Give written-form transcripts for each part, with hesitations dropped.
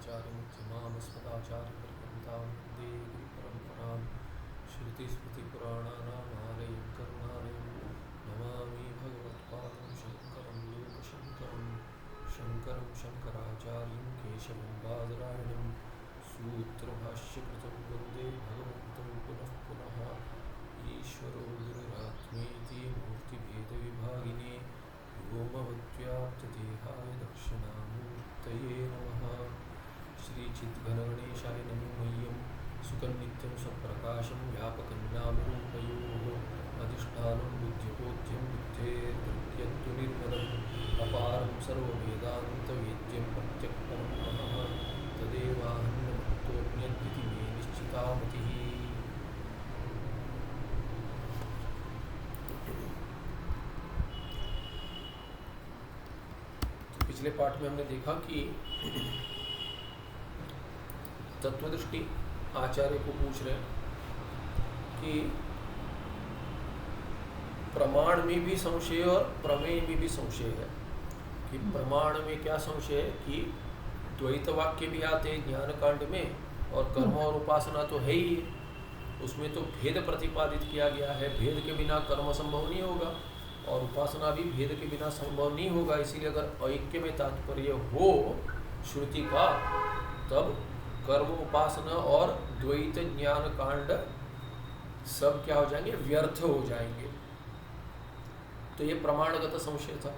शङ्कराचार्यमध्यमामस्मदाचार्यपर्यन्तां वन्दे गुरुपरम्परां श्रुतिस्मृतिपुराणानामालयं करुणालयं नमामि भगवत्पादं शङ्करं लोकशङ्करं शङ्करं शङ्कराचार्यं केशवं बादरायणं सूत्रभाष्यकृतं वन्दे भगवन्तं पुनः पुनः ईश्वरो गुरुरात्मेति मूर्तिभेदविभागिने व्योमवद्व्याप्तदेहाय दक्षिणामूर्तये नमः। श्रीचिद्घनगणेशाय नमो मह्यं सुखनित्यं सप्रकाशं व्यापकं नामरूपयोः अधिष्ठानं बुद्धिबोध्यं बुद्धेर्तृप्यन्तु निर्मलम् अपारं सर्ववेदान्तवेद्यं प्रत्यक्षं महः तदेवाहन्नमुक्तोऽन्यद्विति मे निश्चिता मतिः। पिछले पाठ में हमने देखा कि तत्वदृष्टि आचार्य को पूछ रहे हैं कि प्रमाण में भी संशय और प्रमेय में भी संशय है। कि प्रमाण में क्या संशय है कि द्वैत वाक्य भी आते हैं ज्ञान कांड में, और कर्म और उपासना तो है ही, उसमें तो भेद प्रतिपादित किया गया है। भेद के बिना कर्म संभव नहीं होगा और उपासना भी भेद के बिना संभव नहीं होगा। इसीलिए अगर ऐक्य में तात्पर्य हो श्रुति का, तब कर्म उपासना और द्वैत ज्ञान कांड सब क्या हो जाएंगे, व्यर्थ हो जाएंगे। तो ये प्रमाणगत संशय था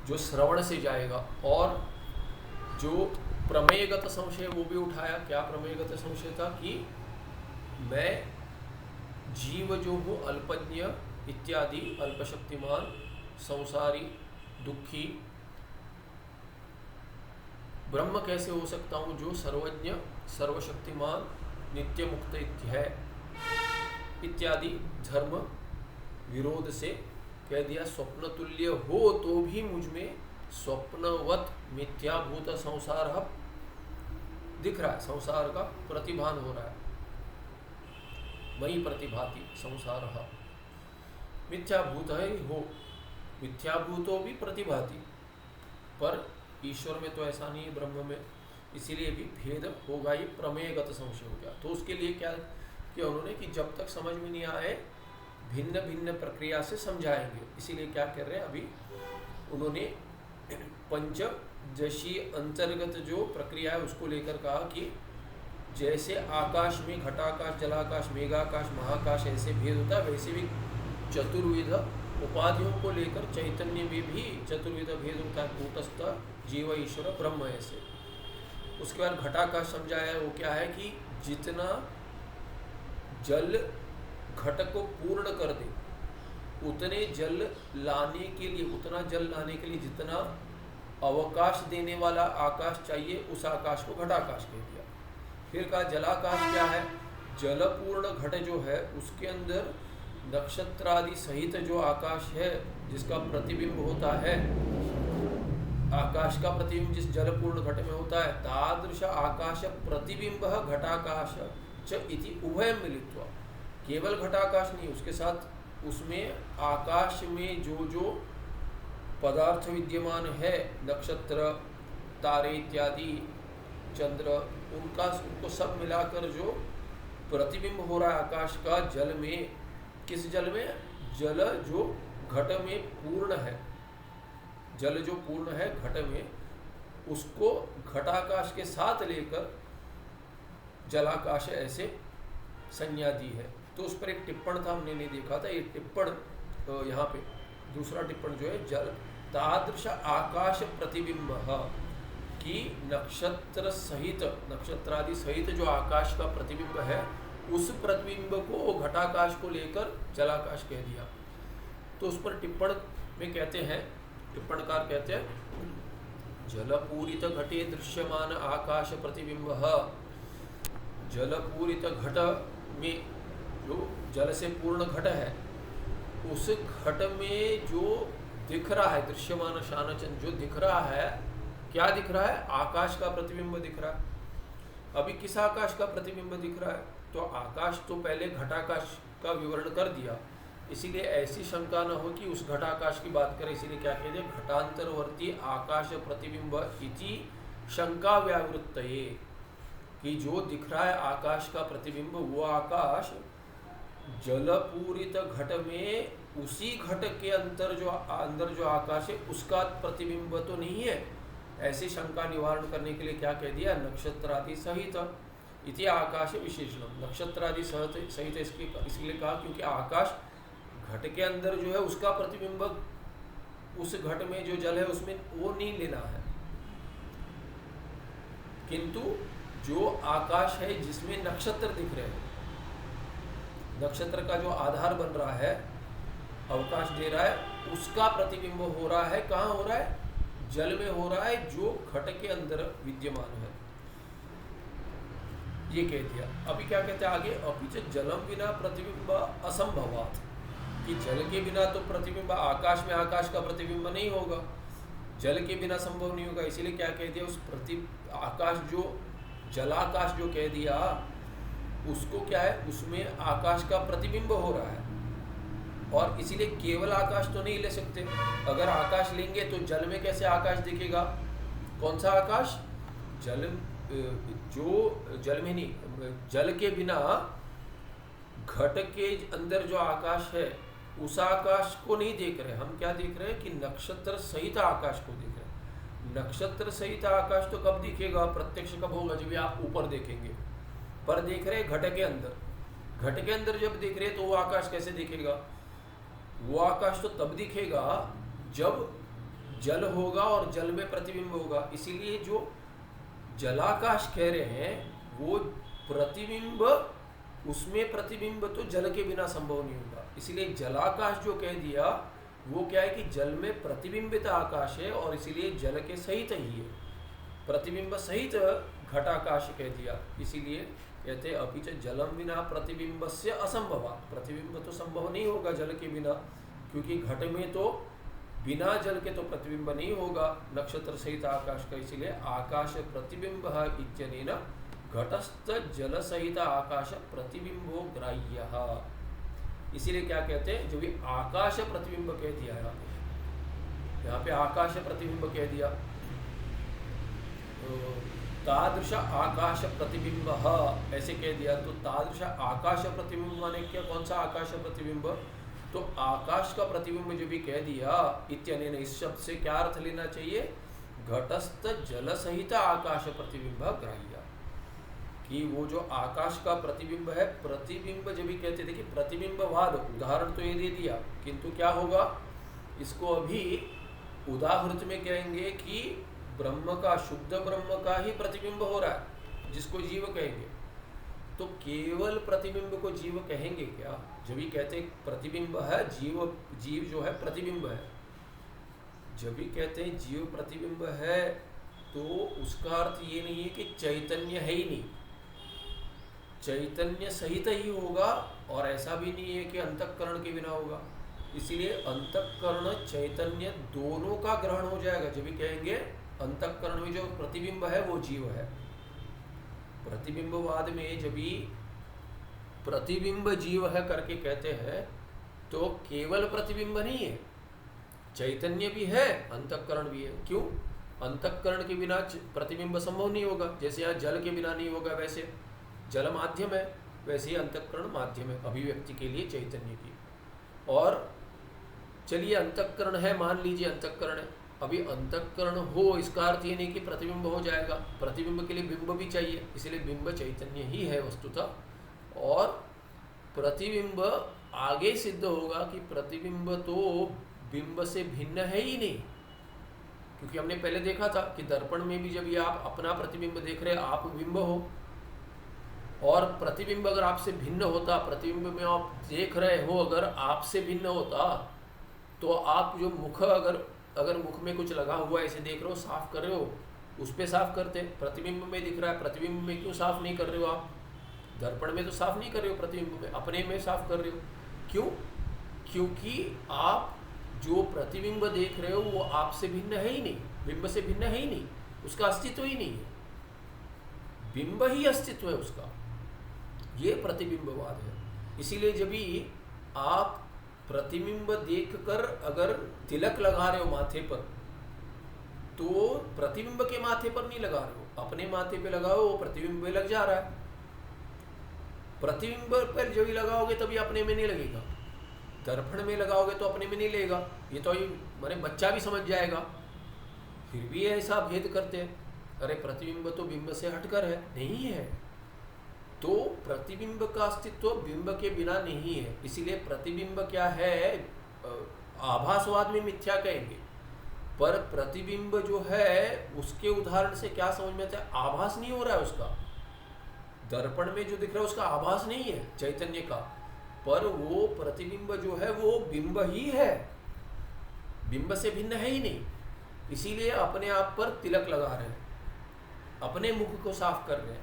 जो श्रवण से जाएगा। और जो प्रमेयगत संशय वो भी उठाया। क्या प्रमेयगत संशय था कि मैं जीव जो हो अल्पज्ञ इत्यादि, अल्पशक्तिमान, संसारी, दुखी, ब्रह्म कैसे हो सकता हूँ जो सर्वज्ञ, सर्वशक्तिमान, नित्य मुक्त है इत्यादि धर्म विरोध से कह दिया। स्वप्न तुल्य हो तो भी मुझ में स्वप्नवत मिथ्याभूत संसार दिख रहा है, संसार का प्रतिभान हो रहा है। वही प्रतिभाति संसार मिथ्याभूत है हो, मिथ्याभूतो भी प्रतिभाति, पर ईश्वर में तो ऐसा नहीं है, ब्रह्म में। इसीलिए भी भेद होगा, ये प्रमेयगत संशय हो गया। तो उसके लिए क्या किया उन्होंने कि जब तक समझ में नहीं आए भिन्न भिन्न प्रक्रिया से समझाएंगे। इसीलिए क्या कर रहे हैं अभी उन्होंने पंचदशी अंतर्गत जो प्रक्रिया है उसको लेकर कहा कि जैसे आकाश में घटाकाश, जलाकाश, मेघाकाश, महाकाश ऐसे भेद होता है, वैसे भी चतुर्विध उपाधियों को लेकर चैतन्य में भी चतुर्विध भेद होता है। कूटस्थ, जीव, ईश्वर, ब्रह्म ऐसे। उसके बाद घटाकाश समझाया है। वो क्या है कि जितना जल घट को पूर्ण कर दे, उतने जल लाने के लिए, उतना जल लाने के लिए जितना अवकाश देने वाला आकाश चाहिए, उस आकाश को घटाकाश कह दिया। फिर कहा जलाकाश क्या है, जलपूर्ण घट जो है उसके अंदर नक्षत्रादि सहित जो आकाश है जिसका प्रतिबिंब होता है, आकाश का प्रतिबिंब जिस जलपूर्ण घट में होता है, तादृश आकाश प्रतिबिंब घटाकाश च इति उभयं मिलित्वा। केवल घटाकाश नहीं, उसके साथ उसमें आकाश में जो जो पदार्थ विद्यमान है, नक्षत्र, तारे इत्यादि, चंद्र, उनको सब मिलाकर जो प्रतिबिंब हो रहा है आकाश का जल में। किस जल में? जल जो घट में पूर्ण है, जल जो पूर्ण है घट में, उसको घटाकाश के साथ लेकर जलाकाश ऐसे संज्ञा दी है। तो उस पर एक टिप्पण था, हमने नहीं देखा था। ये टिप्पण यहाँ पे दूसरा टिप्पण जो है, जल तादृश आकाश प्रतिबिंब कि नक्षत्र सहित, नक्षत्रादि सहित जो आकाश का प्रतिबिंब है, उस प्रतिबिंब को घटाकाश को लेकर जलाकाश कह दिया। तो उस पर टिप्पण में कहते हैं, टिप्पणकार कहते हैं जलपूरित घटे दृश्यमान आकाश प्रतिबिंब। जलपूरित घट में जो जल से पूर्ण घट है, उस घट में जो दिख रहा है, दृश्यमान शानचन जो दिख रहा है, क्या दिख रहा है? आकाश का प्रतिबिंब दिख रहा है। अभी किस आकाश का प्रतिबिंब दिख रहा है? तो आकाश तो पहले घटाकाश का विवरण कर दिया, इसीलिए ऐसी शंका न हो कि उस घटाकाश की बात करें। इसीलिए क्या कहते हैं, घटांतरवर्ती आकाश प्रतिबिंब इति शंका व्यावृत्तये, कि जो दिख रहा है आकाश का प्रतिबिंब, वो आकाश जलपूरित घट में उसी घट के अंदर जो आकाश है उसका प्रतिबिंब तो नहीं है। ऐसी शंका निवारण करने के लिए क्या कह दिया, नक्षत्रादि सहित इति आकाश विशेषण। नक्षत्रादि सहित इसलिए कहा क्योंकि आकाश घट के अंदर जो है उसका प्रतिबिंब उस घट में जो जल है उसमें वो नहीं लेना है, किंतु जो आकाश है जिसमें नक्षत्र दिख रहे हैं, नक्षत्र का जो आधार बन रहा है, अवकाश दे रहा है, उसका प्रतिबिंब हो रहा है। कहाँ हो रहा है, जल में हो रहा है जो घट के अंदर विद्यमान है। ये कह दिया। अभी क्या कहते हैं आगे, अभी जलम बिना प्रतिबिंब असंभवात, कि जल के बिना तो प्रतिबिंब आकाश में आकाश का प्रतिबिंब नहीं होगा, जल के बिना संभव नहीं होगा। इसीलिए क्या कह दिया, उस आकाश जो जलाकाश जो कह दिया उसको क्या है, उसमें आकाश का प्रतिबिंब हो रहा है। और इसीलिए केवल आकाश तो नहीं ले सकते, अगर आकाश लेंगे तो जल में कैसे आकाश दिखेगा, कौन सा आकाश, जल जो जल में नहीं, जल के बिना घट के अंदर जो आकाश है उस आकाश को नहीं देख रहे हम। क्या देख रहे हैं कि नक्षत्र सहित आकाश को देख रहे हैं। नक्षत्र सहित आकाश तो कब दिखेगा, प्रत्यक्ष कब होगा, जब आप ऊपर देखेंगे। पर देख रहे घट के अंदर, घट के अंदर जब देख रहे तो वो आकाश कैसे दिखेगा, वो आकाश तो तब दिखेगा जब जल होगा और जल में प्रतिबिंब होगा। इसीलिए जो जलाकाश कह रहे हैं वो प्रतिबिंब, उसमें प्रतिबिंब तो जल के बिना संभव नहीं होगा। इसीलिए जलाकाश जो कह दिया वो क्या है कि जल में प्रतिबिंबित आकाश है और इसीलिए जल के सहित ही है, प्रतिबिंब सहित घटाकाश कह दिया। इसीलिए कहते हैं अपिच जलम बिना प्रतिबिंब से असंभव, प्रतिबिंब तो संभव नहीं होगा जल के बिना, क्योंकि घट में तो बिना जल के तो प्रतिबिंब नहीं होगा नक्षत्र सहित आकाश का। इसीलिए आकाश प्रतिबिंब इत्यनेन घटस्थ जल सहित आकाश प्रतिबिंबो ग्राह्य। इसीलिए क्या कहते हैं, जो भी आकाश प्रतिबिंब कह दिया है, यहाँ पे आकाश प्रतिबिंब कह दिया, तो तादृश आकाश प्रतिबिंब ऐसे कह दिया। तो तादृश आकाश प्रतिबिंब माने क्या, कौन सा आकाश प्रतिबिंब, तो आकाश का प्रतिबिंब जो भी कह दिया इत्यनेन, इस शब्द से क्या अर्थ लेना चाहिए, घटस्थ जल सहित आकाश प्रतिबिंब ग्राह्य, कि वो जो आकाश का प्रतिबिंब है, प्रतिबिंब जब भी कहते थे कि प्रतिबिंबवाद, उदाहरण तो ये दे दिया, किंतु क्या होगा, इसको अभी उदाहरण में कहेंगे कि ब्रह्म का, शुद्ध ब्रह्म का ही प्रतिबिंब हो रहा है, जिसको जीव कहेंगे। तो केवल प्रतिबिंब को जीव कहेंगे क्या, जब भी कहते प्रतिबिंब है, जीव जो है प्रतिबिंब है, जब भी कहते हैं जीव प्रतिबिंब है तो उसका अर्थ ये नहीं है कि चैतन्य है ही नहीं, चैतन्य सहित ही होगा, और ऐसा भी नहीं है कि अंतःकरण के बिना होगा। इसीलिए अंतःकरण चैतन्य दोनों का ग्रहण हो जाएगा। जब भी कहेंगे अंतःकरण में जो प्रतिबिंब है वो जीव है। प्रतिबिंबवाद में जब भी प्रतिबिंब जीव है करके कहते हैं तो केवल प्रतिबिंब नहीं है, चैतन्य भी है, अंतःकरण भी है। क्यों, अंतःकरण के बिना प्रतिबिंब संभव नहीं होगा। जैसे यहाँ जल के बिना नहीं होगा, वैसे जल माध्यम है, वैसे ही अंतःकरण माध्यम है अभिव्यक्ति के लिए चैतन्य की। और चलिए अंतःकरण है, मान लीजिए अंतःकरण है, अभी अंतःकरण हो इसका अर्थ ये नहीं कि प्रतिबिंब हो जाएगा, प्रतिबिंब के लिए बिंब भी चाहिए, इसलिए बिंब चैतन्य ही है वस्तुतः। और प्रतिबिंब आगे सिद्ध होगा कि प्रतिबिंब तो बिंब से भिन्न है ही नहीं, क्योंकि हमने पहले देखा था कि दर्पण में भी जब ये आप अपना प्रतिबिंब देख रहे हैं, आप बिंब हो, और प्रतिबिंब अगर आपसे भिन्न होता, प्रतिबिंब में आप देख रहे हो अगर आपसे भिन्न होता, तो आप जो मुख, अगर मुख में कुछ लगा हुआ है ऐसे देख रहे हो, साफ कर रहे हो, उस पर साफ करते। प्रतिबिंब में दिख रहा है, प्रतिबिंब में क्यों साफ नहीं कर रहे हो आप, दर्पण में तो साफ नहीं कर रहे हो, प्रतिबिंब में अपने में साफ कर रहे हो। क्यों, क्योंकि आप जो प्रतिबिंब देख रहे हो वो आपसे भिन्न है ही नहीं, बिंब से भिन्न है ही नहीं, उसका अस्तित्व ही नहीं है, बिंब ही अस्तित्व है उसका। ये प्रतिबिंबवाद है। इसीलिए जब भी आप प्रतिबिंब देखकर अगर तिलक लगा रहे हो माथे पर, तो प्रतिबिंब के माथे पर नहीं लगा रहे हो, अपने माथे पे लगाओ, वो प्रतिबिंब में लग जा रहा है। प्रतिबिंब पर जो ही लगाओगे तभी अपने में नहीं लगेगा, दर्पण में लगाओगे तो अपने में नहीं लगेगा। ये तो मैंने बच्चा भी समझ जाएगा। फिर भी ऐसा भेद करते हैं, अरे प्रतिबिंब तो बिंब से हटकर है, नहीं है। तो प्रतिबिंब का अस्तित्व बिंब के बिना नहीं है। इसीलिए प्रतिबिंब क्या है, आभासवाद में मिथ्या कहेंगे, पर प्रतिबिंब जो है उसके उदाहरण से क्या समझ में आता है, आभास नहीं हो रहा है उसका। दर्पण में जो दिख रहा है उसका आभास नहीं है चैतन्य का, पर वो प्रतिबिंब जो है वो बिंब ही है, बिंब से भिन्न है ही नहीं। इसीलिए अपने आप पर तिलक लगा रहे हैं, अपने मुख को साफ कर रहे हैं।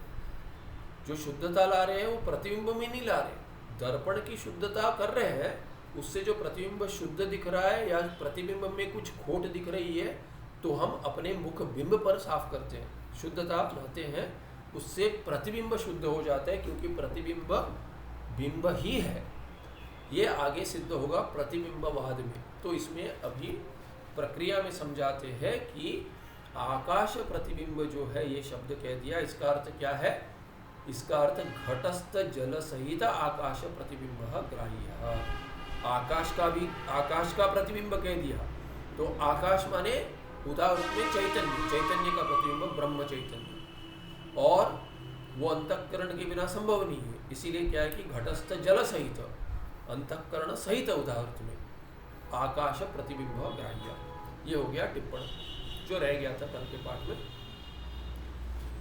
जो शुद्धता ला रहे हैं वो प्रतिबिंब में नहीं ला रहे, दर्पण की शुद्धता कर रहे हैं। उससे जो प्रतिबिंब शुद्ध दिख रहा है या प्रतिबिंब में कुछ खोट दिख रही है, तो हम अपने मुख बिंब पर साफ करते हैं, शुद्धता लाते हैं, उससे प्रतिबिंब शुद्ध हो जाता है, क्योंकि प्रतिबिंब बिंब ही है। ये आगे सिद्ध होगा प्रतिबिंबवाद में। तो इसमें अभी प्रक्रिया में समझाते हैं कि आकाश प्रतिबिंब जो है, ये शब्द कह दिया, इसका अर्थ क्या है? इसका अर्थ घटस्थ जल सहित आकाश प्रतिबिंब ग्राह्य। आकाश का प्रतिबिंब कह दिया, तो आकाश माने उदाहरण में चैतन्य, चैतन्य का प्रतिबिंब ब्रह्म चैतन्य, और वो अंतःकरण के बिना संभव नहीं है। इसीलिए क्या है कि घटस्थ जल सहित, अंतःकरण सहित उदाहरण में आकाश प्रतिबिंब ग्राह्य। ये हो गया टिप्पण जो रह गया था कल के पाठ में।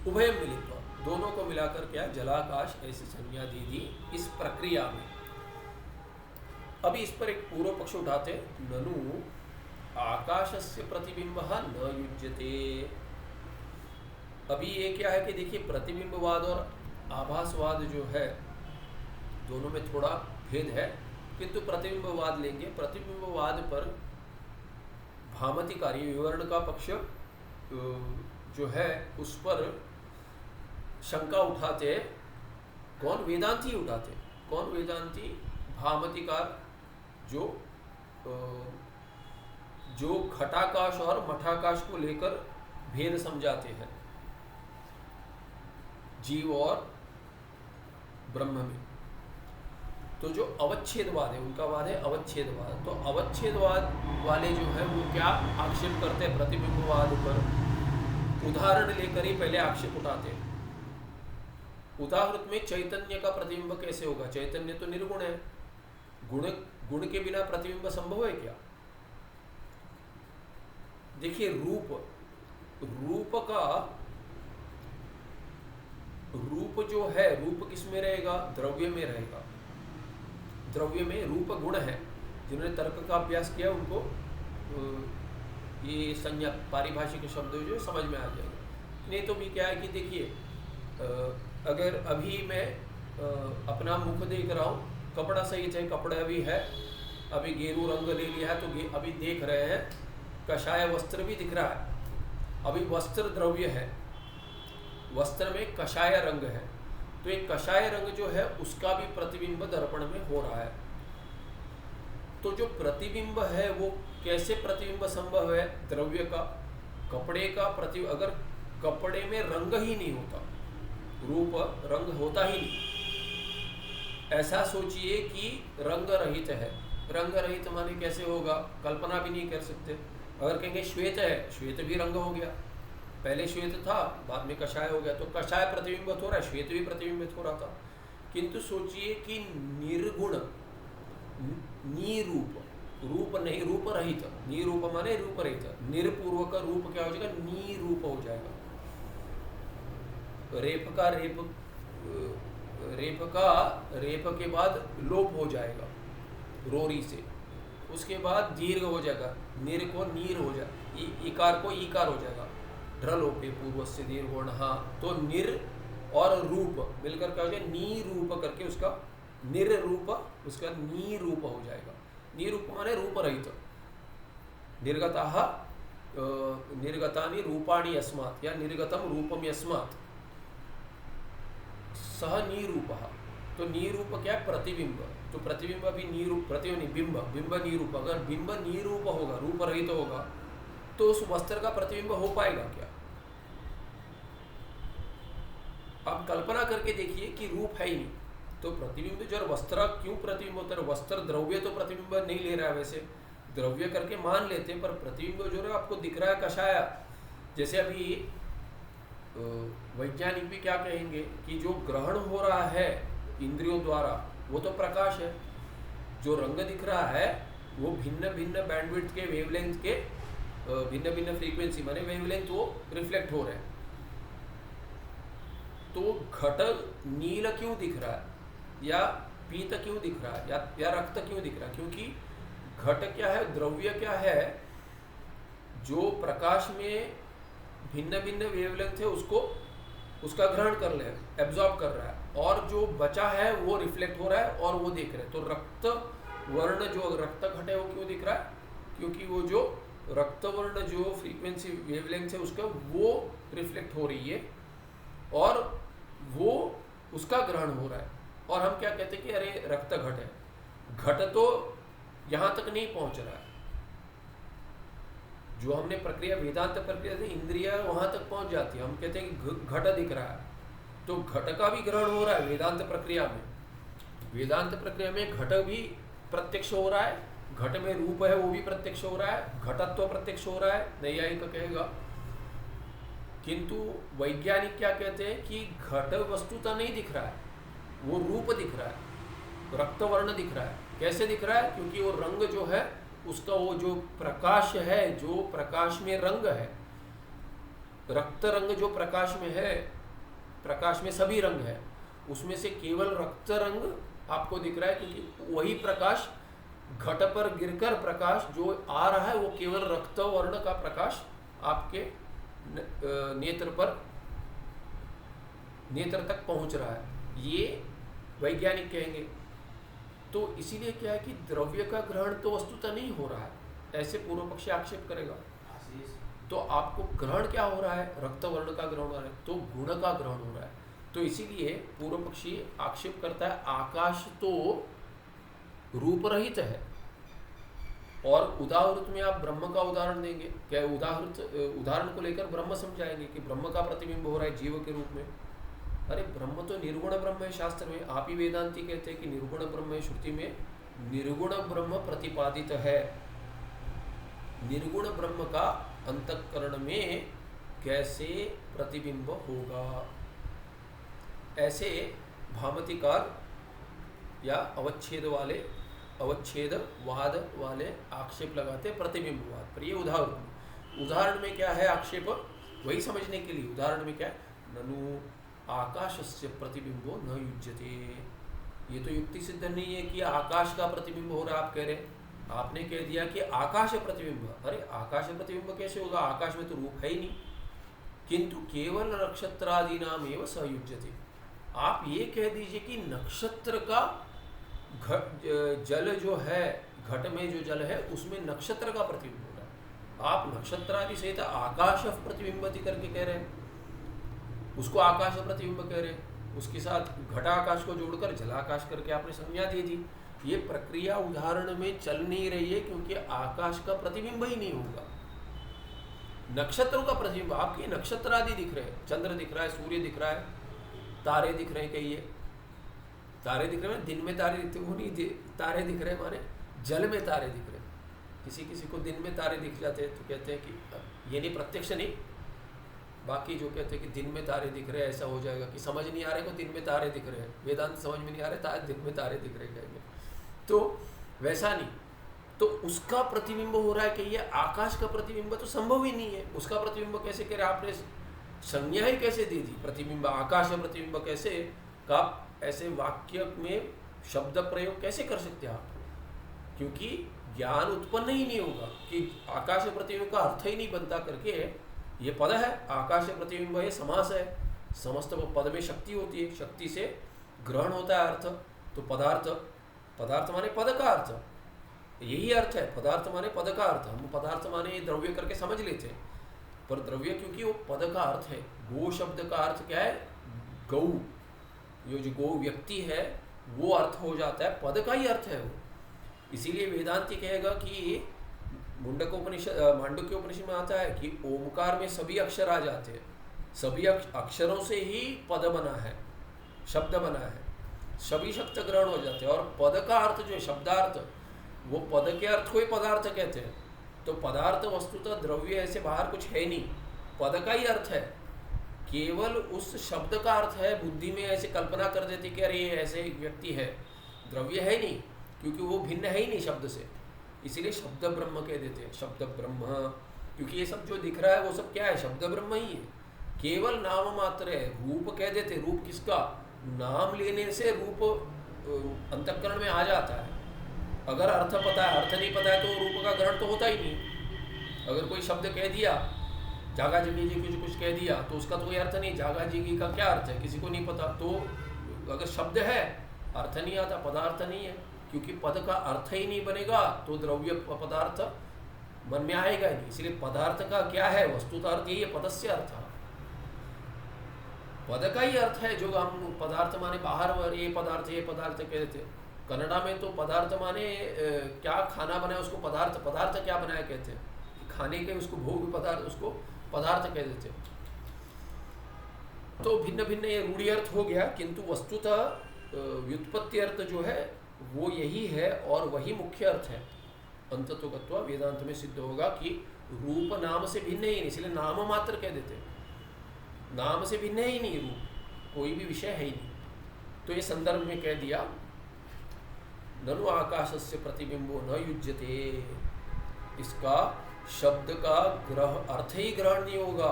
उभय मिलित्वा, दोनों को मिलाकर क्या जलाकाश ऐसी संज्ञा दी दी इस प्रक्रिया में। अभी इस पर एक पूर्व पक्ष उठाते, ननु आकाशस्य प्रतिबिंबः न युज्यते। अभी ये क्या है कि देखिए, प्रतिबिंबवाद और आभासवाद जो है दोनों में थोड़ा भेद है, किंतु प्रतिबिंबवाद लेंगे। प्रतिबिंबवाद पर भामतिकारी विवरण का पक्ष जो है उस पर शंका उठाते, कौन? वेदांती उठाते। कौन वेदांती? भामतिकार, जो घटाकाश और मठाकाश को लेकर भेद समझाते हैं जीव और ब्रह्म में। तो जो अवच्छेदवाद है उनका वाद है अवच्छेदवाद। तो अवच्छेदवाद वाले जो है वो क्या आक्षेप करते हैं प्रतिबिंबवाद पर? उदाहरण लेकर ही पहले आक्षेप उठाते हैं। उदाहरण में चैतन्य का प्रतिबिंब कैसे होगा? चैतन्य तो निर्गुण है, गुण के बिना प्रतिबिंब संभव है क्या? देखिए, रूप जो है, रूप किस में रहेगा? द्रव्य में रहेगा। द्रव्य में रूप गुण है। जिन्होंने तर्क का अभ्यास किया उनको ये संज्ञा पारिभाषिक शब्द जो समझ में आ जाएगा। नहीं तो भी क्या है कि देखिए, अगर अभी मैं अपना मुख देख रहा हूँ, कपड़ा सही है, कपड़ा भी है, अभी गेरू रंग ले लिया है, तो अभी देख रहे हैं कषाय वस्त्र भी दिख रहा है। अभी वस्त्र द्रव्य है, वस्त्र में कषाय रंग है, तो एक कषाय रंग जो है उसका भी प्रतिबिंब दर्पण में हो रहा है। तो जो प्रतिबिंब है वो कैसे प्रतिबिंब संभव है? द्रव्य का, कपड़े का प्रतिबिंब। अगर कपड़े में रंग ही नहीं होता, रूप रंग होता ही नहीं, ऐसा सोचिए कि रंग रहित है। रंग रहित माने कैसे होगा? कल्पना भी नहीं कर सकते। अगर कहेंगे श्वेत है, श्वेत भी रंग हो गया, पहले श्वेत था बाद में कषाय हो गया, तो कषाय प्रतिबिंबित हो रहा है, श्वेत भी प्रतिबिंबित हो रहा था। किंतु सोचिए कि निर्गुण, निरूप, रूप नहीं, रूप रहित, निरूप माने रूप रहित, निरपूर्वक रूप क्या हो जाएगा? निरूप हो जाएगा। रेप के बाद लोप हो जाएगा रोरी से, उसके बाद दीर्घ हो जाएगा, निर को नीर हो जाएगा, इकार को ईकार हो जाएगा, ढ्रलोपे पूर्व से दीर्घ। हाँ, तो निर और रूप मिलकर क्या हो जाएगा? नीरूप करके उसका निर्रूप, उसका नीरूप हो जाएगा। नीरूप माने रूप रहित। निर्गतानि रूपाणि अस्मात् या निर्गतम रूपम यस्मात् सह नीरूपः। तो नीरूप क्या है? प्रतिबिंब। तो प्रतिबिंब भी नीरूप, प्रतिबिंब बिंब, बिंब नीरूप। अगर बिंब नीरूप होगा, रूप रहित होगा, तो उस वस्त्र का प्रतिबिंब हो पाएगा क्या? आप कल्पना करके देखिए कि रूप है ही नहीं, तो प्रतिबिंब जो वस्त्र क्यों प्रतिबिंब होता है? वस्त्र द्रव्य तो प्रतिबिंब नहीं ले रहा है, वैसे द्रव्य करके मान लेते हैं, पर प्रतिबिंब जो है आपको दिख रहा है कषाया। जैसे अभी वैज्ञानिक भी क्या कहेंगे कि जो ग्रहण हो रहा है इंद्रियों द्वारा वो तो प्रकाश है, जो रंग दिख रहा है वो भिन्न भिन्न बैंडविड्थ के, वेवलेंथ के, भिन्न भिन्न फ्रीक्वेंसी माने वेवलेंथ वो रिफ्लेक्ट हो रहे हैं। तो घट नील क्यों दिख रहा है या पीत क्यों दिख रहा है या रक्त क्यों दिख रहा है? क्योंकि घट क्या है, द्रव्य क्या है, जो प्रकाश में भिन्न भिन्न वेवलेंथ है उसको उसका ग्रहण कर ले, एब्जॉर्ब कर रहा है, और जो बचा है वो रिफ्लेक्ट हो रहा है और वो देख रहे हैं। तो रक्त वर्ण जो रक्त घट है वो क्यों दिख रहा है? क्योंकि वो जो रक्त वर्ण जो फ्रीक्वेंसी वेवलेंथ है उसका वो रिफ्लेक्ट हो रही है और वो उसका ग्रहण हो रहा है। और हम क्या कहते हैं कि अरे रक्त घट है, घट तो यहाँ तक नहीं पहुँच रहा है। जो हमने प्रक्रिया वेदांत प्रक्रिया से इंद्रिया वहां तक पहुंच जाती है, हम कहते हैं कि घट दिख रहा है, तो घट का भी ग्रहण हो रहा है वेदांत प्रक्रिया में। वेदांत प्रक्रिया में घट भी प्रत्यक्ष हो रहा है, घट में रूप है वो भी प्रत्यक्ष हो रहा है, घटत्व प्रत्यक्ष हो रहा है, नैयायिक कहेगा। किंतु वैज्ञानिक क्या कहते हैं कि घट वस्तुता नहीं दिख रहा है, वो रूप दिख रहा है, रक्तवर्ण दिख रहा है। कैसे दिख रहा है? क्योंकि वो रंग जो है उसका वो जो प्रकाश है, जो प्रकाश में रंग है, रक्त रंग जो प्रकाश में है, प्रकाश में सभी रंग है, उसमें से केवल रक्त रंग आपको दिख रहा है, क्योंकि वही प्रकाश घट पर गिरकर प्रकाश जो आ रहा है वो केवल रक्त वर्ण का प्रकाश आपके नेत्र तक पहुंच रहा है, ये वैज्ञानिक कहेंगे। तो इसीलिए क्या है कि द्रव्य का ग्रहण तो वस्तुतः नहीं हो रहा है, ऐसे पूर्व पक्षी आक्षेप करेगा। तो आपको ग्रहण क्या हो रहा है? रक्त वर्ण का ग्रहण हो रहा है, तो गुण का ग्रहण हो रहा है। तो इसीलिए पूर्व पक्षी आक्षेप करता है आकाश तो रूप रहित है। और उदाहृत में आप ब्रह्म का उदाहरण देंगे क्या? उदाहरण को लेकर ब्रह्म समझाएंगे कि ब्रह्म का प्रतिबिंब हो रहा है जीव के रूप में। अरे ब्रह्म तो निर्गुण ब्रह्म है, शास्त्र में आप ही वेदांती कहते हैं कि निर्गुण ब्रह्म है, श्रुति में निर्गुण ब्रह्म प्रतिपादित है। निर्गुण ब्रह्म का अंतःकरण में कैसे प्रतिबिंब होगा? ऐसे भामतिकार या अवच्छेदवाद वाले आक्षेप लगाते प्रतिबिंबवाद पर। ये उदाहरण में क्या है आक्षेप, वही समझने के लिए उदाहरण में क्या है, ननु आकाशस्य प्रतिबिंबो न युज्यते। ये तो युक्ति सिद्ध नहीं है कि आकाश का प्रतिबिंब हो रहा है। आप कह रहे, आपने कह दिया कि आकाश प्रतिबिंब। अरे आकाश प्रतिबिंब कैसे होगा? आकाश में तो रूप है ही नहीं। किंतु केवल नक्षत्रादि नाम एवं सयुज्यते। आप ये कह दीजिए कि नक्षत्र का जल जो है, घट में जो जल है उसमें नक्षत्र का प्रतिबिंब हो रहा है। आप नक्षत्रादि सहित आकाश प्रतिबिंबति करके कह रहे हैं, उसको आकाश प्रतिबिंब कह रहे हैं, उसके साथ घटाकाश को जोड़कर जलाकाश करके आपने संज्ञा दे दी। ये प्रक्रिया उदाहरण में चल नहीं रही है, क्योंकि आकाश का प्रतिबिंब ही नहीं होगा। नक्षत्रों का प्रतिबिंब, आपके नक्षत्र आदि दिख रहे हैं, चंद्र दिख रहा है, सूर्य दिख रहा है, तारे दिख रहे हैं। कहिए तारे दिख रहे हैं, दिन में तारे दिखते, वो नहीं तारे दिख रहे हैं माने जल में तारे दिख रहे हैं। किसी को दिन में तारे दिख जाते हैं तो कहते हैं कि ये नहीं, प्रत्यक्ष नहीं, बाकी जो कहते हैं कि दिन में तारे दिख रहे हैं, ऐसा हो जाएगा कि समझ नहीं आ रहे को दिन में तारे दिख रहे हैं, वेदांत समझ में नहीं आ रहे दिन में तारे दिख रहे कहेंगे, तो वैसा नहीं। तो उसका प्रतिबिंब हो रहा है कि ये आकाश का प्रतिबिंब तो संभव ही नहीं है। उसका प्रतिबिंब कैसे कह रहे? आपने संज्ञा ही कैसे दे दी? प्रतिबिंब आकाश का प्रतिबिंब कैसे का? ऐसे वाक्य में शब्द प्रयोग कैसे कर सकते हैं आप? क्योंकि ज्ञान उत्पन्न ही नहीं होगा कि आकाश प्रतिबिंब का अर्थ ही नहीं बनता करके ये पद है, आकाश प्रतिबिंब है, समास है, समस्त पद में शक्ति होती है, शक्ति से ग्रहण होता है अर्थ। तो पदार्थ माने पद का अर्थ, यही अर्थ है। पदार्थ माने पद का अर्थ। हम पदार्थ माने द्रव्य करके समझ लेते हैं, पर द्रव्य क्योंकि वो पद का अर्थ है। गो शब्द का अर्थ क्या है? गौ, ये जो गो व्यक्ति है वो अर्थ हो जाता है, पद का ही अर्थ है वो। इसीलिए वेदांती कहेगा कि मांडुक्य उपनिषद में आता है कि ओमकार में सभी अक्षर आ जाते हैं, सभी अक्षरों से ही पद बना है, शब्द बना है, सभी शब्द ग्रहण हो जाते हैं। और पद का अर्थ जो है शब्दार्थ, वो पद के अर्थ को ही पदार्थ कहते हैं। तो पदार्थ वस्तुतः द्रव्य ऐसे बाहर कुछ है नहीं, पद का ही अर्थ है, केवल उस शब्द का अर्थ है। बुद्धि में ऐसे कल्पना कर देते कि अरे ये ऐसे एक व्यक्ति है, द्रव्य है नहीं, क्योंकि वो भिन्न है ही नहीं शब्द से, इसीलिए शब्द ब्रह्म कह देते हैं, शब्द ब्रह्म। क्योंकि ये सब जो दिख रहा है वो सब क्या है, शब्द ब्रह्म ही है, केवल नाम मात्र है। रूप कह देते, रूप किसका, नाम लेने से रूप अंतःकरण में आ जाता है। अगर अर्थ पता है, अर्थ नहीं पता है तो रूप का ग्रहण तो होता ही नहीं। अगर कोई शब्द कह दिया, जागा जगी जी कुछ कह दिया, तो उसका तो कोई अर्थ नहीं, जागा जगी का क्या अर्थ है किसी को नहीं पता। तो अगर शब्द है, अर्थ नहीं आता, पदार्थ नहीं है, क्योंकि पद का अर्थ ही नहीं बनेगा तो द्रव्य पदार्थ मन में आएगा ही नहीं। इसलिए पदार्थ का क्या है, वस्तुतः अर्थ यही है, पदस्य अर्थ, पद का ही अर्थ है। जो हम पदार्थ माने बाहर ये पदार्थ कहते हैं। कन्नड़ा में तो पदार्थ माने क्या खाना बनाया उसको पदार्थ, पदार्थ क्या बनाया कहते हैं, खाने के उसको भोग पदार्थ, उसको पदार्थ कह देते हैं। तो भिन्न भिन्न ये रूढ़ी अर्थ हो गया, किंतु वस्तुतः व्युत्पत्ति अर्थ जो है वो यही है और वही मुख्य अर्थ है। अंततोगत्वा वेदांत में सिद्ध होगा कि रूप नाम से भिन्न ही नहीं, इसलिए नाम मात्र कह देते हैं, नाम से भिन्न ही नहीं, रूप कोई भी विषय है ही नहीं। तो ये संदर्भ में कह दिया, ननु आकाशस्य प्रतिबिंबो न युज्यते, इसका शब्द का अर्थ ही ग्रहण नहीं होगा।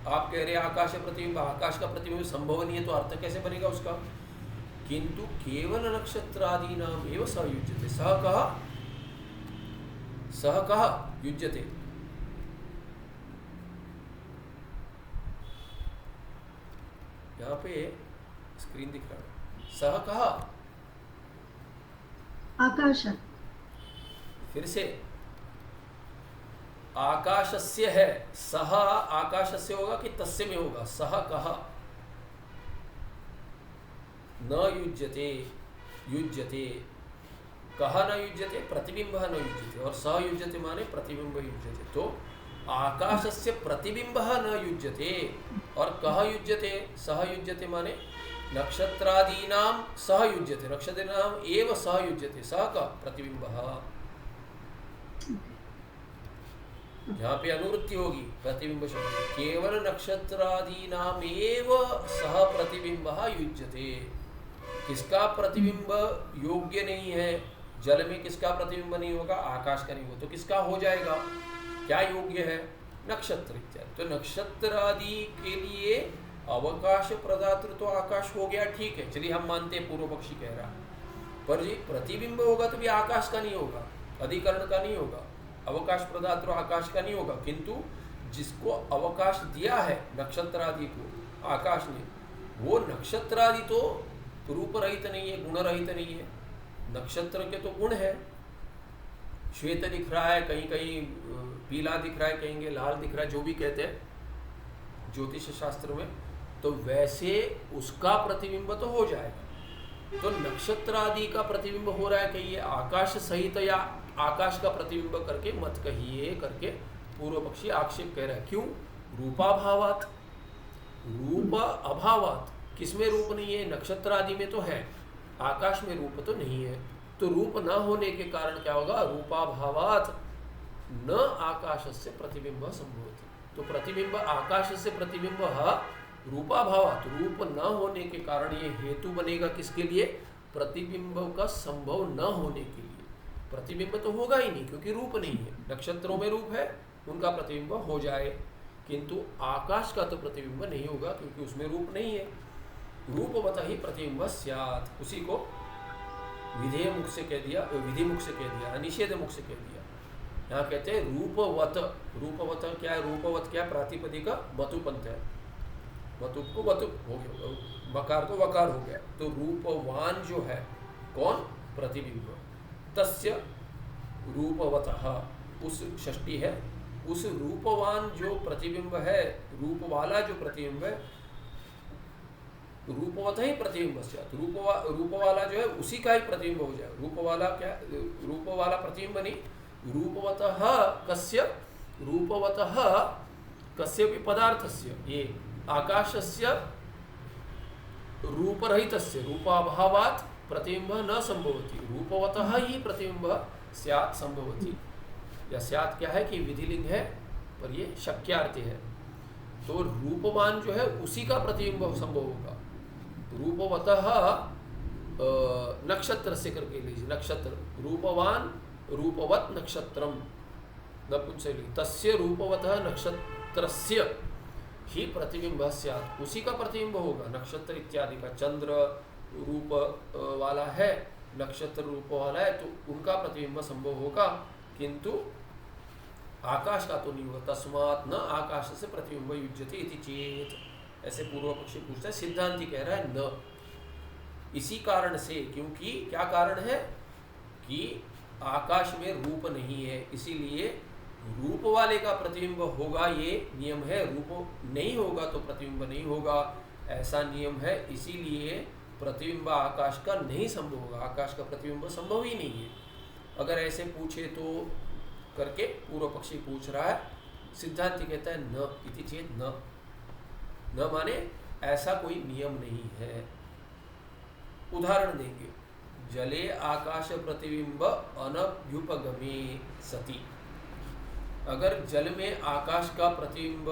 आप कह रहे आकाश प्रतिबिंब, आकाश का प्रतिबिंब संभव नहीं है, तो अर्थ कैसे बनेगा उसका। किंतु केवल नक्षत्रादि नाम एवं सह युज्यते, सह कहा युज्यते, यहाँ पे स्क्रीन दिख रहा है, सह कहा आकाश, फिर से आकाशस्य है, सह आकाशस्य होगा कि तस्य में होगा, सह कहा, न युज्यते, युज्यते कहा न युज्यते, प्रतिबिंब न युज्यते, और सह युज्यते माने प्रतिबिंब युज्यते। तो आकाशस्य प्रतिबिंब न युज्यते और कह युज्यते, सह युज्यते माने नक्षत्रादीनाम सह युज्यते, नक्षत्रादीनाम एव सह युज्यते, सह का प्रतिबिंब। यहाँ पे अनुवृत्ति होगी प्रतिबिंब शब्द, केवल नक्षत्रादीनाम एव सह प्रतिबिंब युज्यते। किसका प्रतिबिंब योग्य नहीं है, जल में किसका प्रतिबिंब नहीं होगा, आकाश का नहीं होगा, तो किसका हो जाएगा, क्या योग्य है, नक्षत्र इत्यादि। तो नक्षत्र आदि के लिए अवकाश प्रदातृ तो आकाश हो गया, ठीक है, चलिए हम मानते हैं, पूर्व पक्षी कह रहा, पर जी प्रतिबिंब होगा तो भी आकाश का नहीं होगा, अधिकरण का नहीं होगा, अवकाश प्रदातृ आकाश का नहीं होगा। किंतु जिसको अवकाश दिया है नक्षत्र आदि को आकाश ने, वो नक्षत्र आदि तो रूप रहित नहीं है, गुण रहित नहीं है, नक्षत्र के तो गुण है, श्वेत दिख रहा है, कहीं कहीं पीला दिख रहा है, कहेंगे लाल दिख रहा है, जो भी कहते हैं ज्योतिष शास्त्र में, तो वैसे उसका प्रतिबिंब तो हो जाएगा। तो नक्षत्र आदि का प्रतिबिंब हो रहा है, कहिए आकाश सहित या आकाश का प्रतिबिंब करके मत कहिए करके पूर्व पक्षी आक्षेप कह रहा है। क्यों, रूपाभावात, रूप अभावात, किसमें रूप नहीं है, नक्षत्र आदि में तो है, आकाश में रूप तो नहीं है। तो रूप न होने के कारण क्या होगा, रूपाभावात न आकाशस्य प्रतिबिंब संभवति। तो प्रतिबिंब आकाश से प्रतिबिंब रूपाभावात, रूप न होने के कारण ये हेतु बनेगा किसके लिए, प्रतिबिंब का संभव न होने के लिए। प्रतिबिंब तो होगा ही नहीं क्योंकि रूप नहीं है, नक्षत्रों में रूप है, उनका प्रतिबिंब हो जाए, किंतु आकाश का तो प्रतिबिंब नहीं होगा क्योंकि उसमें रूप नहीं है। रूपवत ही प्रतिबिंब स्यात्, उसी को विधेय मुख से कह दिया, विधि मुख से कह दिया, निषेध मुख से कह दिया। यहाँ कहते हैं रूपवत, रूपवत क्या है, रूपवत क्या प्रातिपदिक वतुपंत है, वतु को वतु हो गया, वकार को वकार हो गया, तो रूपवान जो है कौन, प्रतिबिंब, तस्य रूपवतः, उस षष्ठी है, उस रूपवान जो प्रतिबिंब है, रूप वाला जो प्रतिबिंब है, रूपवत ही प्रतिबिंब, रूप वाला जो है उसी का ही प्रतिबिंब हो जाए। रूप वाला क्या, रूप वाला प्रतिबिंब नहीं, रूपवतः कस्य रूपवतः कस्यपि पदार्थस्य ये आकाशस्य रूपरहितस्य रूपाभावात् प्रतिबिंबः न संभवति, रूपवतः ही प्रतिबिंबः स्यात् संभवति। या स्यात् क्या है कि विधिलिंग है पर ये शक्यार्थी है, तो रूपवान जो है उसी का प्रतिबिंब संभव होगा। रूपवतः नक्षत्र से करके लीजिए, नक्षत्र रूपवान रूपवत नक्षत्रम नपुंसकलिंग तस्य रूपवतः नक्षत्रस्य ही प्रतिबिंब स्यात्, उसी का प्रतिबिंब होगा। नक्षत्र इत्यादि का चंद्र रूप वाला है, नक्षत्र रूप वाला है, तो उनका प्रतिबिंब संभव होगा, किंतु आकाश का तो नहीं होगा। तस्मात् न आकाश से प्रतिबिंब युज्यते इति चेत, ऐसे पूर्व पक्षी पूछता है। सिद्धांति कह रहा है न, इसी कारण से, क्योंकि क्या कारण है कि आकाश में रूप नहीं है, इसीलिए रूप वाले का प्रतिबिंब होगा, ये नियम है। रूप नहीं होगा तो प्रतिबिंब नहीं होगा, ऐसा नियम है। इसीलिए प्रतिबिंब आकाश का नहीं संभव होगा, आकाश का प्रतिबिंब संभव ही नहीं है। अगर ऐसे पूछे तो करके पूर्व पक्षी पूछ रहा है, सिद्धांत कहता है न इति चेत न, न माने ऐसा कोई नियम नहीं है। उदाहरण देंगे, जले आकाश प्रतिबिंब अनभ्युपगमे सति, अगर जल में आकाश का प्रतिबिंब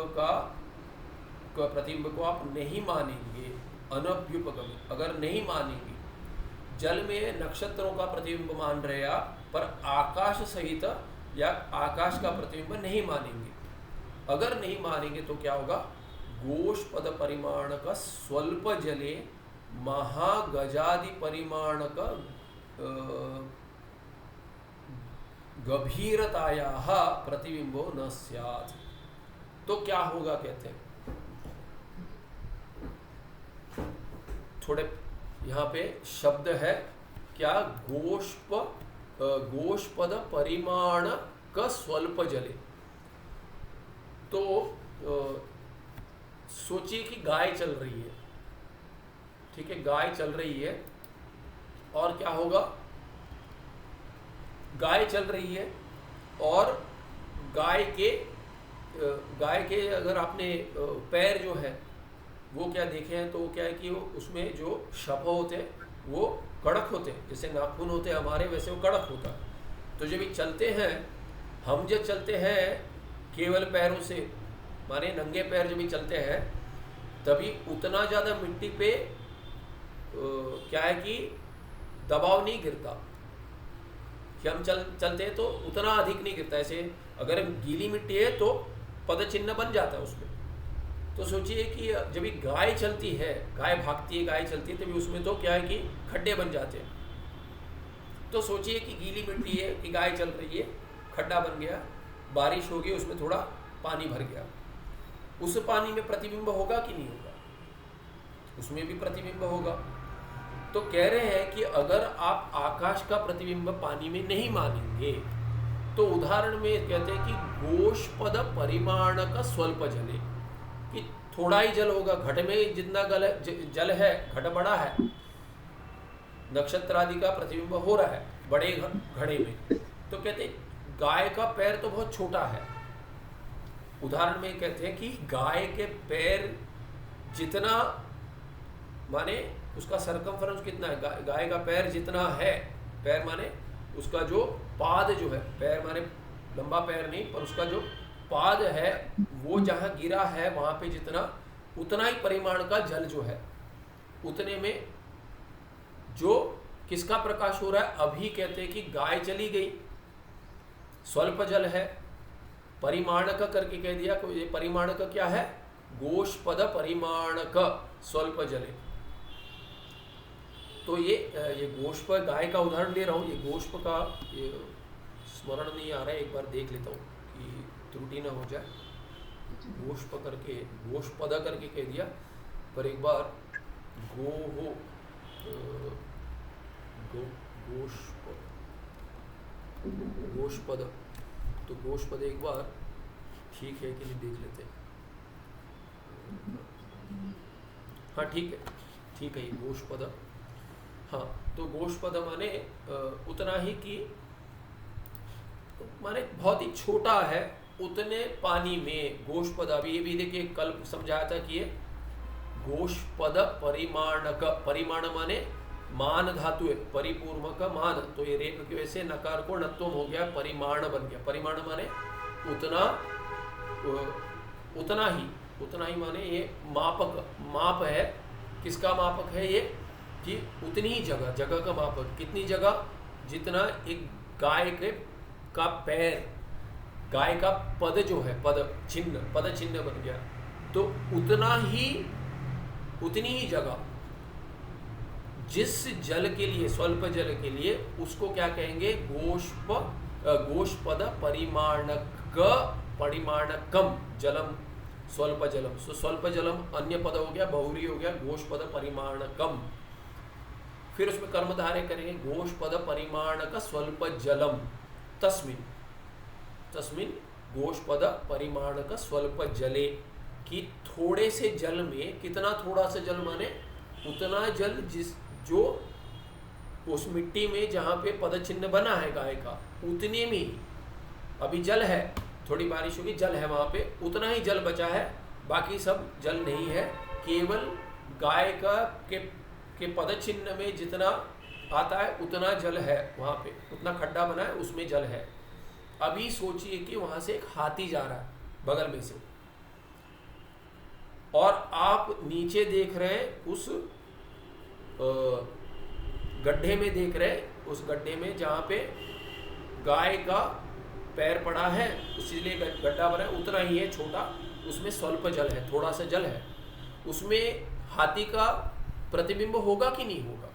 प्रतिबिंब को आप नहीं मानेंगे, अनभ्युपगमे अगर नहीं मानेंगे, जल में नक्षत्रों का प्रतिबिंब मान रहे आप, पर आकाश सहित या आकाश का प्रतिबिंब नहीं मानेंगे। अगर नहीं मानेंगे तो क्या होगा, गोष्पद परिमाण का स्वल्प जले महागजादि परिमाण का गभीरतायाः प्रतिबिंबो न स्यात्। तो क्या होगा कहते हैं, थोड़े यहाँ पे शब्द है क्या, गोष्पद परिमाण का स्वल्प जले। तो सोचिए कि गाय चल रही है, ठीक है, गाय चल रही है, और क्या होगा, गाय चल रही है और गाय के अगर आपने पैर जो है वो क्या देखे हैं, तो क्या है कि उसमें जो शप होते हैं वो कड़क होते हैं, जैसे नाखून होते हैं हमारे, वैसे वो कड़क होता है। तो जब ये चलते हैं, हम जब चलते हैं केवल पैरों से, माने नंगे पैर जब भी चलते हैं, तभी उतना ज़्यादा मिट्टी पे क्या है कि दबाव नहीं गिरता, कि हम चलते हैं तो उतना अधिक नहीं गिरता। ऐसे अगर गीली मिट्टी है तो पद चिन्ह बन जाता है उसमें। तो सोचिए कि जब भी गाय चलती है, गाय भागती है, गाय चलती है, तभी उसमें तो क्या है कि खड्डे बन जाते हैं। तो सोचिए कि गीली मिट्टी है, कि गाय चल रही है, खड्डा बन गया, बारिश हो गई, उसमें थोड़ा पानी भर गया, उस पानी में प्रतिबिंब होगा कि नहीं होगा, उसमें भी प्रतिबिंब होगा। तो कह रहे हैं कि अगर आप आकाश का प्रतिबिंब पानी में नहीं मानेंगे, तो उदाहरण में कहते हैं कि गोष्पद परिमाण का स्वल्प जले, कि थोड़ा ही जल होगा, घट में जितना जल है, घट बड़ा है, नक्षत्र आदि का प्रतिबिंब हो रहा है बड़े घड़े में, तो कहते हैं गाय का पैर तो बहुत छोटा है। उदाहरण में कहते हैं कि गाय के पैर जितना, माने उसका सरकमफरेंस कितना है, गाय का पैर जितना है, पैर माने उसका जो पाद जो है, पैर माने लंबा पैर नहीं, पर उसका जो पाद है वो जहाँ गिरा है वहाँ पे जितना, उतना ही परिमाण का जल जो है, उतने में जो किसका प्रकाश हो रहा है। अभी कहते हैं कि गाय चली गई, स्वल्प जल है, परिमाणक करके कह दिया, कोई ये परिमाणक क्या है, गोष्पद परिमाणक स्वल्प जले। तो ये गोष्प, गाय का उदाहरण ले रहा हूँ, ये गोष्प का ये स्मरण नहीं आ रहा है, एक बार देख लेता हूँ कि त्रुटि ना हो जाए। गोष्प करके, गोष्पद करके कह दिया, पर एक बार गोष्पद, तो गोष्पद एक बार ठीक है कि नहीं देख लेते हैं। हाँ ठीक है ये गोष्पद, हाँ, तो गोष्पद माने उतना ही कि माने बहुत ही छोटा है, उतने पानी में गोष्पद। अभी ये भी देखिए कल समझाया था कि ये गोष्पद परिमाणक, परिमाण माने मान धातु है, परिपूर्वक मान, तो ये रेख की वजह से नकार को नत्वम हो गया, परिमाण बन गया। परिमाण माने उतना, उतना ही माने ये मापक, माप है। किसका मापक है ये? कि उतनी ही जगह, जगह का मापक। कितनी जगह? जितना एक गाय के का पैर, गाय का पद जो है, पद चिन्ह, पद चिन्ह बन गया, तो उतनी ही जगह जिस जल के लिए, स्वल्प जल के लिए, उसको क्या कहेंगे? गोष्पद परिमाणकम जलम स्वल्प जलम। सो स्वल्प जलम अन्य पद हो गया, बहुरी हो गया, गोष्पद परिमाणकम। फिर उसमें कर्मधारय करेंगे, गोष्पद परिमाणक स्वल्प जलम तस्मिन, तस्मिन गोष्पद परिमाणक स्वल्प जले। कि थोड़े से जल में, कितना थोड़ा सा जल माने उतना जल जो उस मिट्टी में जहाँ पे पद चिन्ह बना है गाय का, उतने में अभी जल है, थोड़ी बारिश होगी, जल है वहाँ पे, उतना ही जल बचा है, बाकी सब जल नहीं है। केवल गाय का के पद चिन्ह में जितना आता है उतना जल है वहाँ पे, उतना खड्डा बना है, उसमें जल है। अभी सोचिए कि वहाँ से एक हाथी जा रहा है बगल में से, और आप नीचे देख रहे हैं, उस गड्ढे में देख रहे हैं, उस गड्ढे में जहाँ पे गाय का पैर पड़ा है, इसीलिए गड्ढा बना है, उतना ही है छोटा, उसमें स्वल्प जल है, थोड़ा सा जल है। उसमें हाथी का प्रतिबिंब होगा कि नहीं होगा?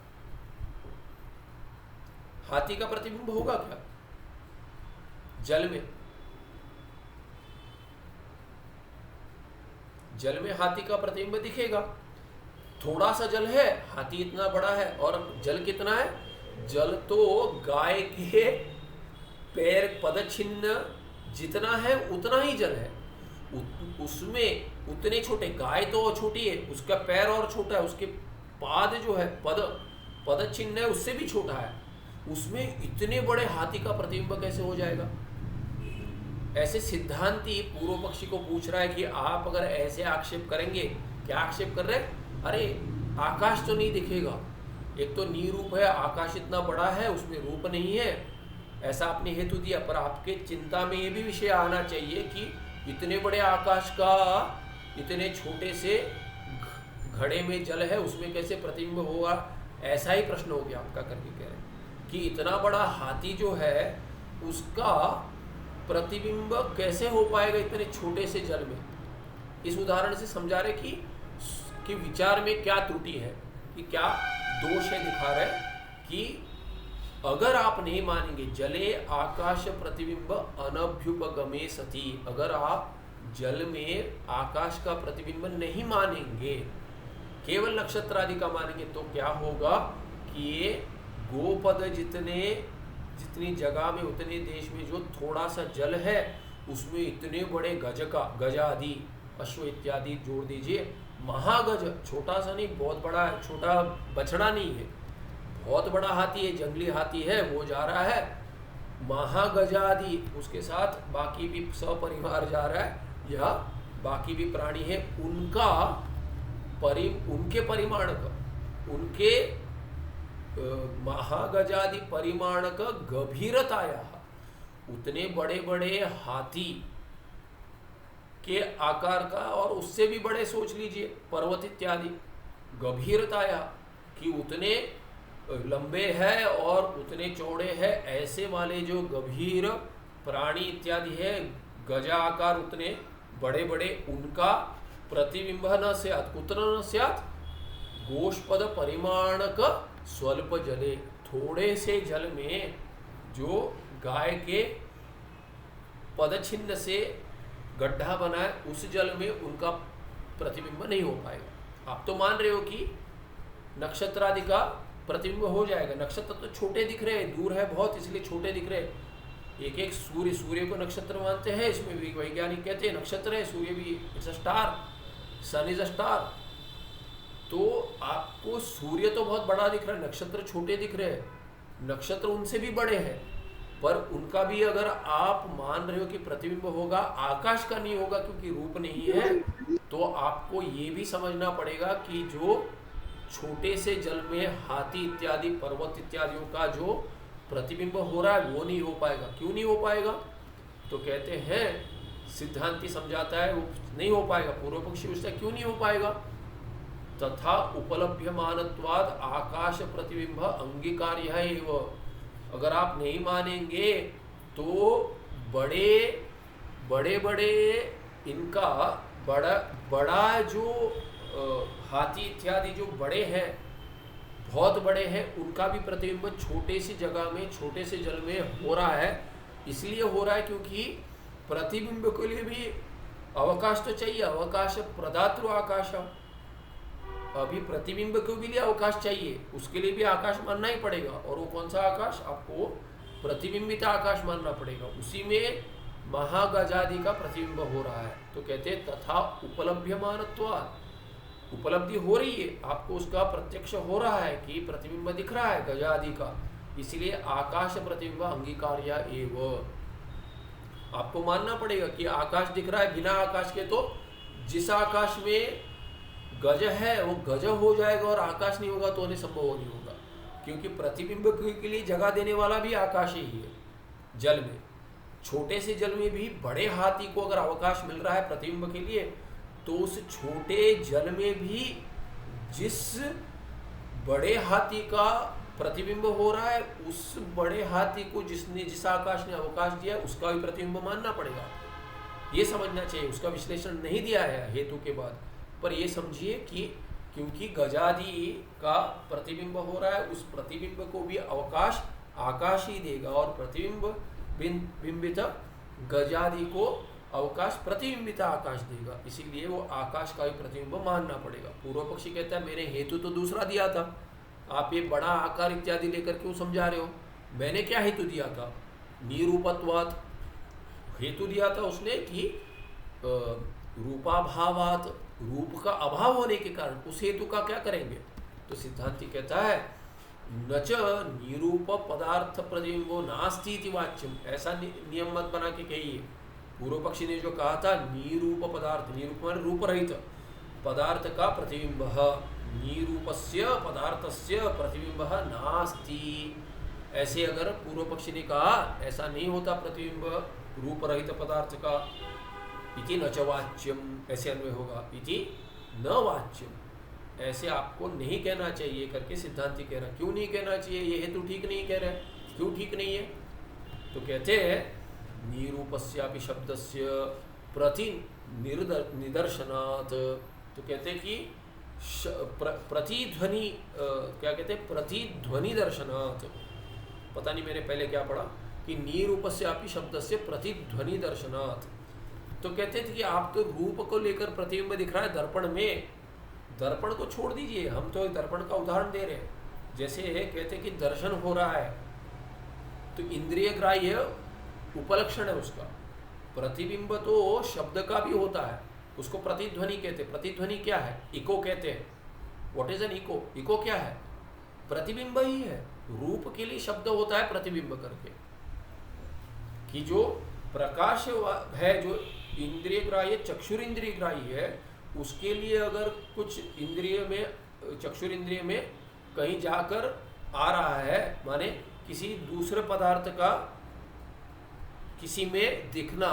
हाथी का प्रतिबिंब होगा क्या जल में? जल में हाथी का प्रतिबिंब दिखेगा। थोड़ा सा जल है, हाथी इतना बड़ा है, और जल कितना है? जल तो गाय के पैर पद चिन्ह जितना है उतना ही जल है। उसमें उतने छोटे, गाय तो छोटी है, उसका पैर और छोटा है, उसके पाद जो है, पद चिन्ह है, उससे भी छोटा है, उसमें इतने बड़े हाथी का प्रतिबिंब कैसे हो जाएगा? ऐसे सिद्धांती पूर्व पक्षी को पूछ रहा है कि आप अगर ऐसे आक्षेप करेंगे, क्या आक्षेप कर रहे हैं? अरे आकाश तो नहीं दिखेगा, एक तो निरूप है, आकाश इतना बड़ा है, उसमें रूप नहीं है, ऐसा आपने हेतु दिया। पर आपके चिंता में ये भी विषय आना चाहिए कि इतने बड़े आकाश का इतने छोटे से घड़े में जल है, उसमें कैसे प्रतिबिंब होगा? ऐसा ही प्रश्न हो गया आपका, करके कह रहे हैं कि इतना बड़ा हाथी जो है उसका प्रतिबिंब कैसे हो पाएगा इतने छोटे से जल में? इस उदाहरण से समझा रहे कि विचार में क्या त्रुटि है, कि क्या दोष है, दिखा रहे कि अगर आप नहीं मानेंगे जले आकाश प्रतिबिंब अनभ्युपगमे सती, अगर आप जल में आकाश का प्रतिबिंब नहीं मानेंगे, केवल नक्षत्र आदि का मानेंगे, तो क्या होगा कि ये गोपद जितनी जगह में, उतने देश में जो थोड़ा सा जल है, उसमें इतने बड़े गज आदि, अश्व इत्यादि जोड़ दीजिए, महागज, छोटा सा नहीं, बहुत बड़ा है, छोटा बछड़ा नहीं है, बहुत बड़ा हाथी है, जंगली हाथी है, वो जा रहा है, महागजादि, उसके साथ बाकी भी सपरिवार जा रहा है, या बाकी भी प्राणी है, उनके परिमाण का, उनके महागजादि परिमाण का गंभीरताया, उतने बड़े बड़े हाथी के आकार का, और उससे भी बड़े सोच लीजिए पर्वत इत्यादि, गंभीरताया कि उतने लंबे है और उतने चौड़े है, ऐसे वाले जो गंभीर प्राणी इत्यादि है, गजा आकार उतने बड़े बड़े, उनका प्रतिबिंब न स्यात्, कुत्र न स्यात्? गोष्पद परिमाणक स्वल्प जले, थोड़े से जल में जो गाय के पदचिन्ह से गड्ढा बना है, उस जल में उनका प्रतिबिंब नहीं हो पाएगा। आप तो मान रहे हो कि नक्षत्र आदि का प्रतिबिंब हो जाएगा, नक्षत्र तो छोटे दिख रहे हैं, दूर है बहुत, इसलिए छोटे दिख रहे हैं। एक एक सूर्य को नक्षत्र मानते हैं, इसमें भी वैज्ञानिक कहते हैं नक्षत्र है, सूर्य भी it's a star, sun is a star. तो आपको सूर्य तो बहुत बड़ा दिख रहा है, नक्षत्र छोटे दिख रहे हैं, नक्षत्र उनसे भी बड़े हैं, पर उनका भी अगर आप मान रहे हो कि प्रतिबिंब होगा, आकाश का नहीं होगा क्योंकि रूप नहीं है, तो आपको ये भी समझना पड़ेगा कि जो छोटे से जल में हाथी इत्यादि पर्वत इत्यादियों का जो प्रतिबिंब हो रहा है वो नहीं हो पाएगा। क्यों नहीं हो पाएगा? तो कहते हैं, सिद्धांति समझाता है वो नहीं हो पाएगा। पूर्व पक्षी उससे क्यों नहीं हो पाएगा? तथा उपलभ्यमानत्वाद आकाश प्रतिबिंब अंगीकार्य है वो। अगर आप नहीं मानेंगे तो बड़े बड़े बड़े इनका बड़ा बड़ा जो हाथी इत्यादि जो बड़े हैं, बहुत बड़े हैं, उनका भी प्रतिबिंब छोटे सी जगह में छोटे से जल में हो रहा है। इसलिए हो रहा है क्योंकि प्रतिबिंब के लिए भी अवकाश तो चाहिए। अवकाश प्रदातृ आकाश, अभी प्रतिबिंब को भी लिए अवकाश चाहिए, उसके लिए भी आकाश मानना ही पड़ेगा। और वो कौन सा आकाश? आपको प्रतिबिंबित आकाश मानना पड़ेगा। उसी में महागजादि का प्रतिबिंब हो रहा है। तो कहते हैं तथा उपलभ्यमानत्वात्, उपलब्धि हो रही है आपको, उसका प्रत्यक्ष हो रहा है कि प्रतिबिंब दिख रहा है गजादि का, इसलिए आकाश प्रतिबिंब अंगीकार्य एव। आपको मानना पड़ेगा कि आकाश दिख रहा है। बिना आकाश के तो जिस आकाश में गज है वो गज हो जाएगा और आकाश नहीं होगा तो संभव नहीं होगा, क्योंकि प्रतिबिंब के लिए जगह देने वाला भी आकाश ही है। जल में, छोटे से जल में भी बड़े हाथी को अगर अवकाश मिल रहा है प्रतिबिंब के लिए, तो उस छोटे जल में भी जिस बड़े हाथी का प्रतिबिंब हो रहा है, उस बड़े हाथी को जिस आकाश ने अवकाश दिया है उसका भी प्रतिबिंब मानना पड़ेगा। ये समझना चाहिए। उसका विश्लेषण नहीं दिया है हेतु के बाद, पर ये समझिए कि क्योंकि गजादि का प्रतिबिंब हो रहा है, उस प्रतिबिंब को भी अवकाश आकाश ही देगा, और प्रतिबिंब बिंबित गजादि को अवकाश प्रतिबिंबित आकाश देगा। इसीलिए वो आकाश का भी प्रतिबिंब मानना पड़ेगा। पूर्व पक्षी कहता है मैंने हेतु तो दूसरा दिया था, आप ये बड़ा आकार इत्यादि लेकर क्यों समझा रहे हो? मैंने क्या हेतु दिया था? निरूपत्वात् हेतु दिया था उसने कि रूपाभावात्, रूप का अभाव होने के कारण। उस हेतु का क्या करेंगे? तो सिद्धांति कहता है न च निरूप पदार्थ प्रतिबिंबो नास्ति इति वाच्यम। ऐसा नियम मत बना के कहिए। पूर्व पक्षी ने जो कहा था निरूप पदार्थ, निरूप माने रूप रहित पदार्थ का प्रतिबिंब, निरूपस्य पदार्थस्य प्रतिबिंब नास्ति, ऐसे अगर पूर्व पक्षी ने कहा ऐसा नहीं होता प्रतिबिंब रूप रहित पदार्थ का, इति न च वाच्यम, ऐसे अन्वय होगा, इति न वाच्यम, ऐसे आपको नहीं कहना चाहिए करके सिद्धांति कह रहा। क्यों नहीं कहना चाहिए? ये हेतु ठीक नहीं कह रहे। क्यों ठीक नहीं है? तो कहते हैं निरूपस्यापि शब्दस्य प्रति निदर्शनात्। तो कहते हैं कि प्रतिध्वनि, क्या कहते हैं, प्रतिध्वनि दर्शनात्। पता नहीं मैंने पहले क्या पढ़ा कि निरूपस्यापि शब्दस्य प्रतिध्वनि दर्शनात्। तो कहते थे कि आप तो रूप को लेकर प्रतिबिंब दिख रहा है दर्पण में, दर्पण को छोड़ दीजिए, हम तो दर्पण का उदाहरण दे रहे हैं। जैसे कहते कि दर्शन हो रहा है तो इंद्रिय ग्राह्य उपलक्षण है उसका। प्रतिबिंब तो शब्द का भी होता है, उसको प्रतिध्वनि कहते हैं। प्रतिध्वनि क्या है? इको कहते हैं। What is an echo? Echo क्या है? प्रतिबिंब ही है। रूप के लिए शब्द होता है प्रतिबिंब करके, कि जो प्रकाश है, जो इंद्रिय ग्राह्य चक्षुर इंद्रिय ग्राह्य है, उसके लिए अगर कुछ इंद्रिय में, चक्षुर इंद्रिय में कहीं जाकर आ रहा है, माने किसी दूसरे पदार्थ का किसी में दिखना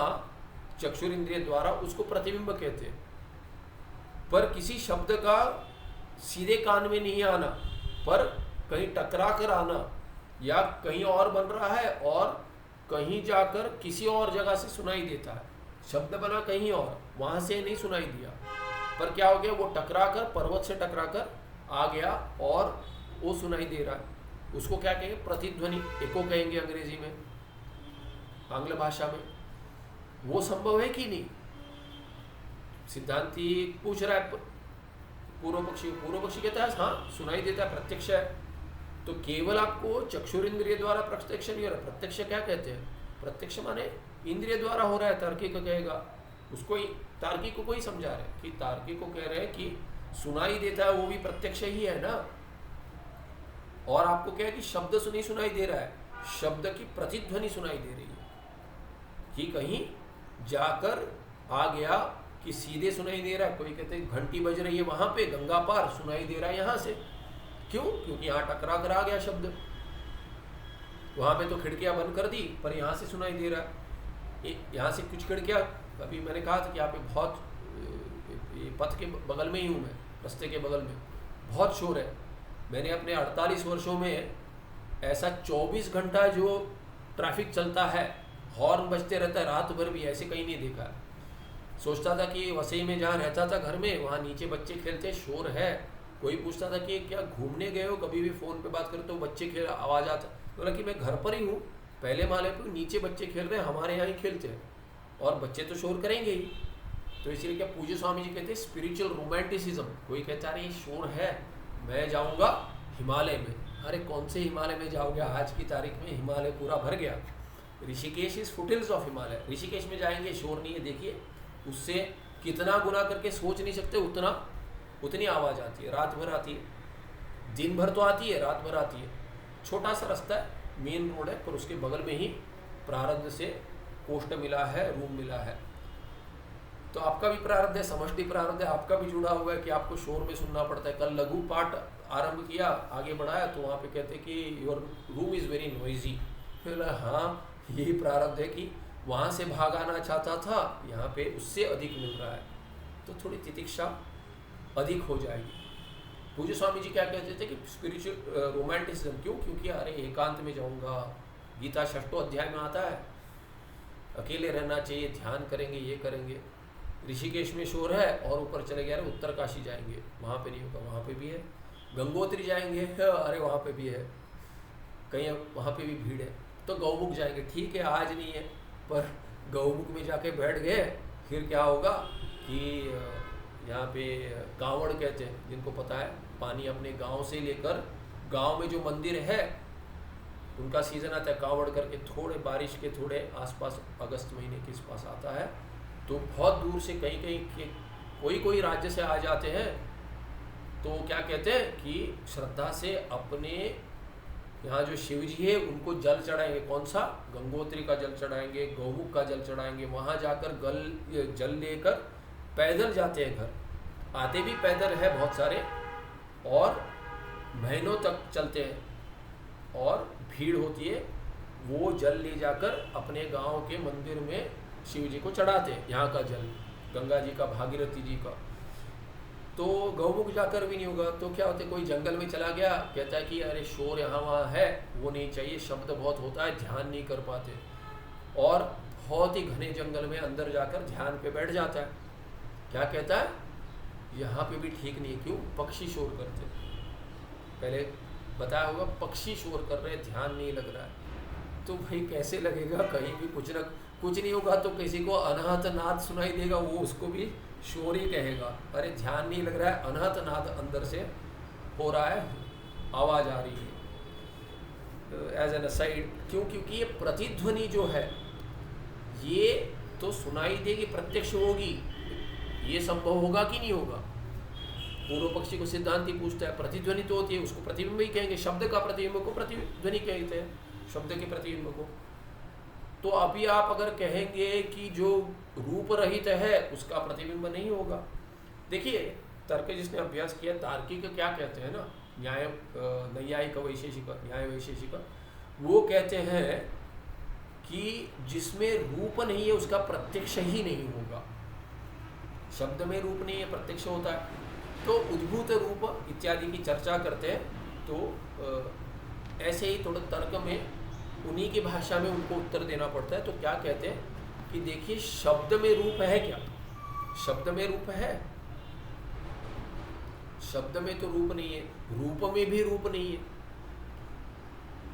चक्षुर इंद्रिय द्वारा, उसको प्रतिबिंब कहते हैं। पर किसी शब्द का सीधे कान में नहीं आना, पर कहीं टकरा कर आना, या कहीं और बन रहा है और कहीं जाकर किसी और जगह से सुनाई देता है। शब्द बना कहीं और, वहां से नहीं सुनाई दिया, पर क्या हो गया, वो टकरा कर, पर्वत से टकरा कर आ गया और वो सुनाई दे रहा है। उसको क्या कहेंगे? प्रतिध्वनि, इको कहेंगे अंग्रेजी में, आंग्ल भाषा में। वो संभव है कि नहीं? सिद्धांति पूछ रहा है पूर्व पक्षी कहता है हाँ सुनाई देता है, प्रत्यक्ष है। तो केवल आपको चक्षुर इंद्रिय द्वारा प्रत्यक्ष नहीं हो रहा। प्रत्यक्ष क्या कहते हैं? प्रत्यक्ष माने इंद्रिय द्वारा हो रहा है। तार्किक कहेगा उसको ही, तार्किक को ही समझा रहे कि तार्किक को कह रहे हैं कि सुनाई देता है वो भी प्रत्यक्ष ही है ना। और आपको क्या है कि शब्द नहीं सुनाई दे रहा है, शब्द की प्रतिध्वनि सुनाई दे रही है कि कहीं जाकर आ गया कि सीधे सुनाई दे रहा है। कोई कहते हैं घंटी बज रही है वहां पे गंगा पार, सुनाई दे रहा है यहाँ से। क्यों? क्योंकि यहाँ टकरा कर आ गया शब्द। वहां पे तो खिड़कियां बंद कर दी, पर यहाँ से सुनाई दे रहा है। यहाँ से कुछ खिड़कियां, अभी मैंने कहा था कि यहाँ पे बहुत पथ के बगल में ही हूँ मैं, रास्ते के बगल में बहुत शोर है। मैंने अपने 48 वर्षों में ऐसा 24 घंटा जो ट्रैफिक चलता है, हॉर्न बजते रहता है रात भर भी, ऐसे कहीं नहीं देखा। सोचता था कि वसई में जहाँ रहता था घर में, वहाँ नीचे बच्चे खेलते, शोर है। कोई पूछता था कि क्या घूमने गए हो, कभी भी फ़ोन पे बात करते हो बच्चे खेल, आवाज़ आता। बोला कि मैं घर पर ही हूँ, पहले माले पर नीचे बच्चे खेल रहे हैं, हमारे यहाँ ही खेलते हैं, और बच्चे तो शोर करेंगे ही। तो इसीलिए क्या पूज्य स्वामी जी कहते हैं स्पिरिचुअल रोमांटिसिज्म। कोई कहता है ये शोर है, मैं जाऊँगा हिमालय में। अरे कौन से हिमालय में जाओगे? आज की तारीख में हिमालय पूरा भर गया। Rishikesh is foothills of Himalaya. Rishikesh में जाएंगे, शोर नहीं है। देखिए उससे कितना गुना करके सोच नहीं सकते, उतनी आवाज़ आती है, रात भर आती है। दिन भर तो आती है, रात भर आती है। छोटा सा रास्ता है, मेन रोड है, पर उसके बगल में ही प्रारब्ध से कोष्ठ मिला है, रूम मिला है। तो आपका भी प्रारब्ध है, समष्टि प्रारब्ध है, आपका भी जुड़ा हुआ है कि आपको शोर में सुनना पड़ता है। कल लघु पाठ आरंभ किया, आगे बढ़ाया, तो वहाँ पे कहते कि your room is very noisy. फिर हाँ, यही प्रारब्ध है कि वहाँ से भागाना चाहता था, यहाँ पे उससे अधिक मिल रहा है, तो थोड़ी तितिक्षा अधिक हो जाएगी। पूज्य स्वामी जी क्या कहते थे कि स्पिरिचुअल रोमांटिसिज्म। क्यों? क्योंकि अरे एकांत में जाऊँगा, गीता 6वां अध्याय में आता है, अकेले रहना चाहिए, ध्यान करेंगे, ये करेंगे। ऋषिकेश में शोर है, और ऊपर चले गए, अरे उत्तरकाशी जाएंगे, वहाँ पे नहीं होगा, वहाँ पे भी है। गंगोत्री जाएंगे, अरे वहाँ पे भी है, कहीं वहाँ पे भी भीड़ है। तो गौमुख जाएंगे, ठीक है आज नहीं है, पर गौमुख में जाके बैठ गए, फिर क्या होगा कि यहाँ पे कांवड़ कहते हैं, जिनको पता है, पानी अपने गांव से लेकर, गांव में जो मंदिर है उनका सीज़न आता है कांवड़ करके, थोड़े बारिश के थोड़े आसपास अगस्त महीने के पास आता है। तो बहुत दूर से कहीं कहीं के कोई राज्य से आ जाते हैं। तो क्या कहते हैं कि श्रद्धा से अपने यहाँ जो शिव जी है उनको जल चढ़ाएंगे। कौन सा? गंगोत्री का जल चढ़ाएंगे, गौमुख का जल चढ़ाएंगे। वहाँ जाकर जल लेकर पैदल जाते हैं घर, आते भी पैदल है बहुत सारे, और महीनों तक चलते हैं, और भीड़ होती है। वो जल ले जाकर अपने गांव के मंदिर में शिव जी को चढ़ाते हैं, यहाँ का जल, गंगा जी का, भागीरथी जी का। तो गौमुख जाकर भी नहीं होगा, तो क्या होता है, कोई जंगल में चला गया, कहता है कि अरे शोर यहाँ वहाँ है, वो नहीं चाहिए, शब्द बहुत होता है, ध्यान नहीं कर पाते, और बहुत ही घने जंगल में अंदर जाकर ध्यान पे बैठ जाता है। क्या कहता है, यहाँ पे भी ठीक नहीं है। क्यों? पक्षी शोर करते, पहले बताया होगा, पक्षी शोर कर रहे, ध्यान नहीं लग रहा है। तो भाई कैसे लगेगा? कहीं भी कुछ नहीं होगा, तो किसी को अनाहत नाद सुनाई देगा, वो उसको भी शोर ही कहेगा। अरे ध्यान नहीं लग रहा है, अनाहत नाद अंदर से हो रहा है, आवाज़ आ रही है। एज एन असाइड, क्यों? क्योंकि ये प्रतिध्वनि जो है ये तो सुनाई देगी, प्रत्यक्ष होगी, ये संभव होगा कि नहीं होगा? पूर्व पक्षी को सिद्धांति पूछता है, प्रतिध्वनि तो होती है, उसको प्रतिबिंब ही कहेंगे, शब्द का प्रतिबिंब को प्रतिध्वनि कहते हैं, शब्द के प्रतिबिंब को। तो अभी आप अगर कहेंगे कि जो रूप रहित है उसका प्रतिबिंब नहीं होगा। देखिए तर्क जिसने अभ्यास किया, तार्किक क्या कहते हैं ना, न्याय नैयायिक वैशेषिक, न्याय वैशेषिक, वो कहते हैं कि जिसमें रूप नहीं है उसका प्रत्यक्ष ही नहीं होगा। शब्द में रूप नहीं है, प्रत्यक्ष होता है। तो उद्भूत रूप इत्यादि की चर्चा करते हैं। तो ऐसे ही थोड़ा तर्क में उन्हीं की भाषा में उनको उत्तर देना पड़ता है। तो क्या कहते हैं कि देखिए शब्द में रूप है क्या? शब्द में रूप है? शब्द में तो रूप नहीं है, रूप में भी रूप नहीं है।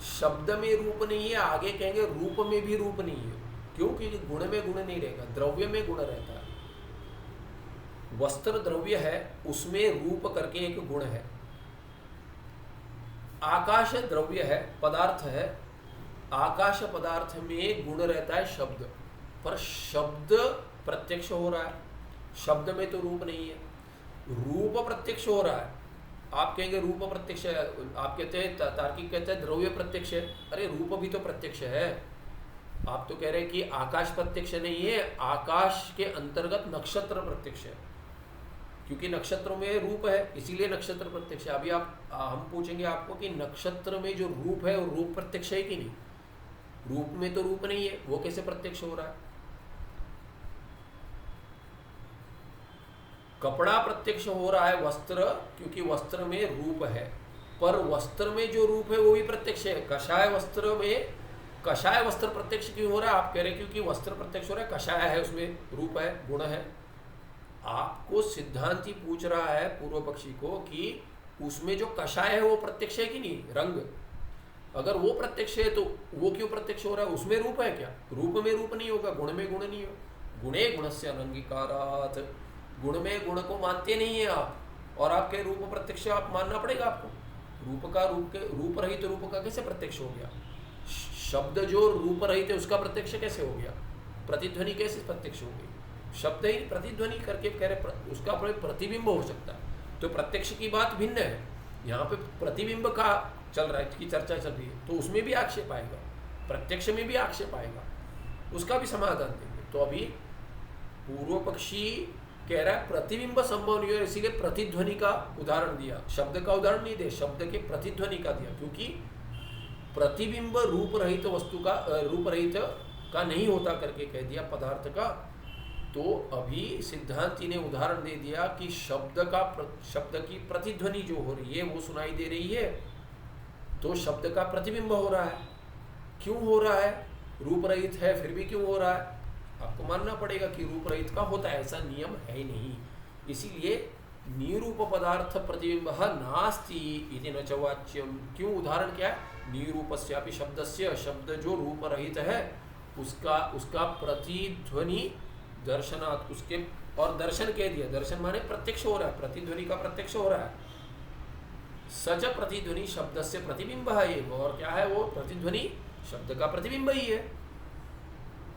शब्द में रूप नहीं है, आगे कहेंगे रूप में भी रूप नहीं है। क्यों? क्योंकि गुण में गुण नहीं रहेगा, द्रव्य में गुण रहता है। वस्त्र द्रव्य है, उसमें रूप करके एक गुण है। आकाश द्रव्य है, पदार्थ है, आकाश पदार्थ में गुण रहता है शब्द, पर शब्द प्रत्यक्ष हो रहा है, शब्द में तो रूप नहीं है। रूप प्रत्यक्ष हो रहा है, आप कहेंगे रूप प्रत्यक्ष है, आप कहते हैं तार्किक कहते हैं द्रव्य प्रत्यक्ष है। अरे रूप भी तो प्रत्यक्ष है। आप तो कह रहे हैं कि आकाश प्रत्यक्ष नहीं है, आकाश के अंतर्गत नक्षत्र प्रत्यक्ष है, क्योंकि नक्षत्रों में रूप है इसीलिए नक्षत्र प्रत्यक्ष है। अभी हम पूछेंगे आपको कि नक्षत्र में जो रूप है वो रूप प्रत्यक्ष है कि नहीं? रूप में तो रूप नहीं है, वो कैसे प्रत्यक्ष हो रहा है? कपड़ा प्रत्यक्ष हो रहा है, वस्त्र, क्योंकि वस्त्र में रूप है, पर वस्त्र में जो रूप है वो भी प्रत्यक्ष है। कषाय वस्त्र में कषाय वस्त्र प्रत्यक्ष क्यों हो रहा है? आप कह रहे हैं क्योंकि वस्त्र प्रत्यक्ष हो रहा है, कषाय है, उसमें रूप है, गुण है। आपको सिद्धांति पूछ रहा है पूर्व पक्षी को कि उसमें जो कषाय है वो प्रत्यक्ष है कि नहीं, रंग। अगर वो प्रत्यक्ष है तो वो क्यों प्रत्यक्ष हो रहा है? उसमें रूप है क्या? रूप में रूप नहीं होगा, गुण में गुण नहीं होगा। गुणे गुणस्य अनंगीकारात्, गुण में गुण को मानते नहीं है आप, और आपके रूप प्रत्यक्ष आप मानना पड़ेगा आपको। रूप रहित रूप का कैसे प्रत्यक्ष हो गया? शब्द जो रूप रहित है उसका प्रत्यक्ष कैसे हो गया? प्रतिध्वनि कैसे प्रत्यक्ष हो गई? शब्द ही प्रतिध्वनि करके कह रहे उसका प्रतिबिंब हो सकता है, तो प्रत्यक्ष की बात भिन्न है। यहाँ पे प्रतिबिंब का चल रहा है, की चर्चा चल रही है, तो उसमें भी आक्षेप आएगा, प्रत्यक्ष में भी आक्षेप आएगा, उसका भी समाधान देंगे। तो अभी पूर्व पक्षी कह रहा है प्रतिबिंब संभव नहीं है, इसीलिए प्रतिध्वनि का उदाहरण दिया, शब्द का उदाहरण नहीं दिया, शब्द के प्रतिध्वनि का दिया, क्योंकि प्रतिबिंब रूप रहित वस्तु का रूप रहित का नहीं होता करके कह दिया पदार्थ का। तो अभी सिद्धांति ने उदाहरण दे दिया कि शब्द की प्रतिध्वनि जो हो रही है वो सुनाई दे रही है, तो शब्द का प्रतिबिंब हो रहा है। क्यों हो रहा है? रूप रहित है फिर भी क्यों हो रहा है? आपको मानना पड़ेगा कि रूप रहित का होता है, ऐसा नियम है ही नहीं। इसीलिए निरूप पदार्थ प्रतिबिंब नास्ति इति न च वाच्यम। क्यों? उदाहरण क्या है? निरूपस्यापि शब्दस्य, शब्द जो रूप रहित है उसका प्रतिध्वनि दर्शनात्, उसके और दर्शन कह दिया, दर्शन माने प्रत्यक्ष हो रहा है, प्रतिध्वनि का प्रत्यक्ष हो रहा है। सच प्रतिध्वनि शब्द से प्रतिबिंब है ये, और क्या है वो? प्रतिध्वनि शब्द का प्रतिबिंब ही है।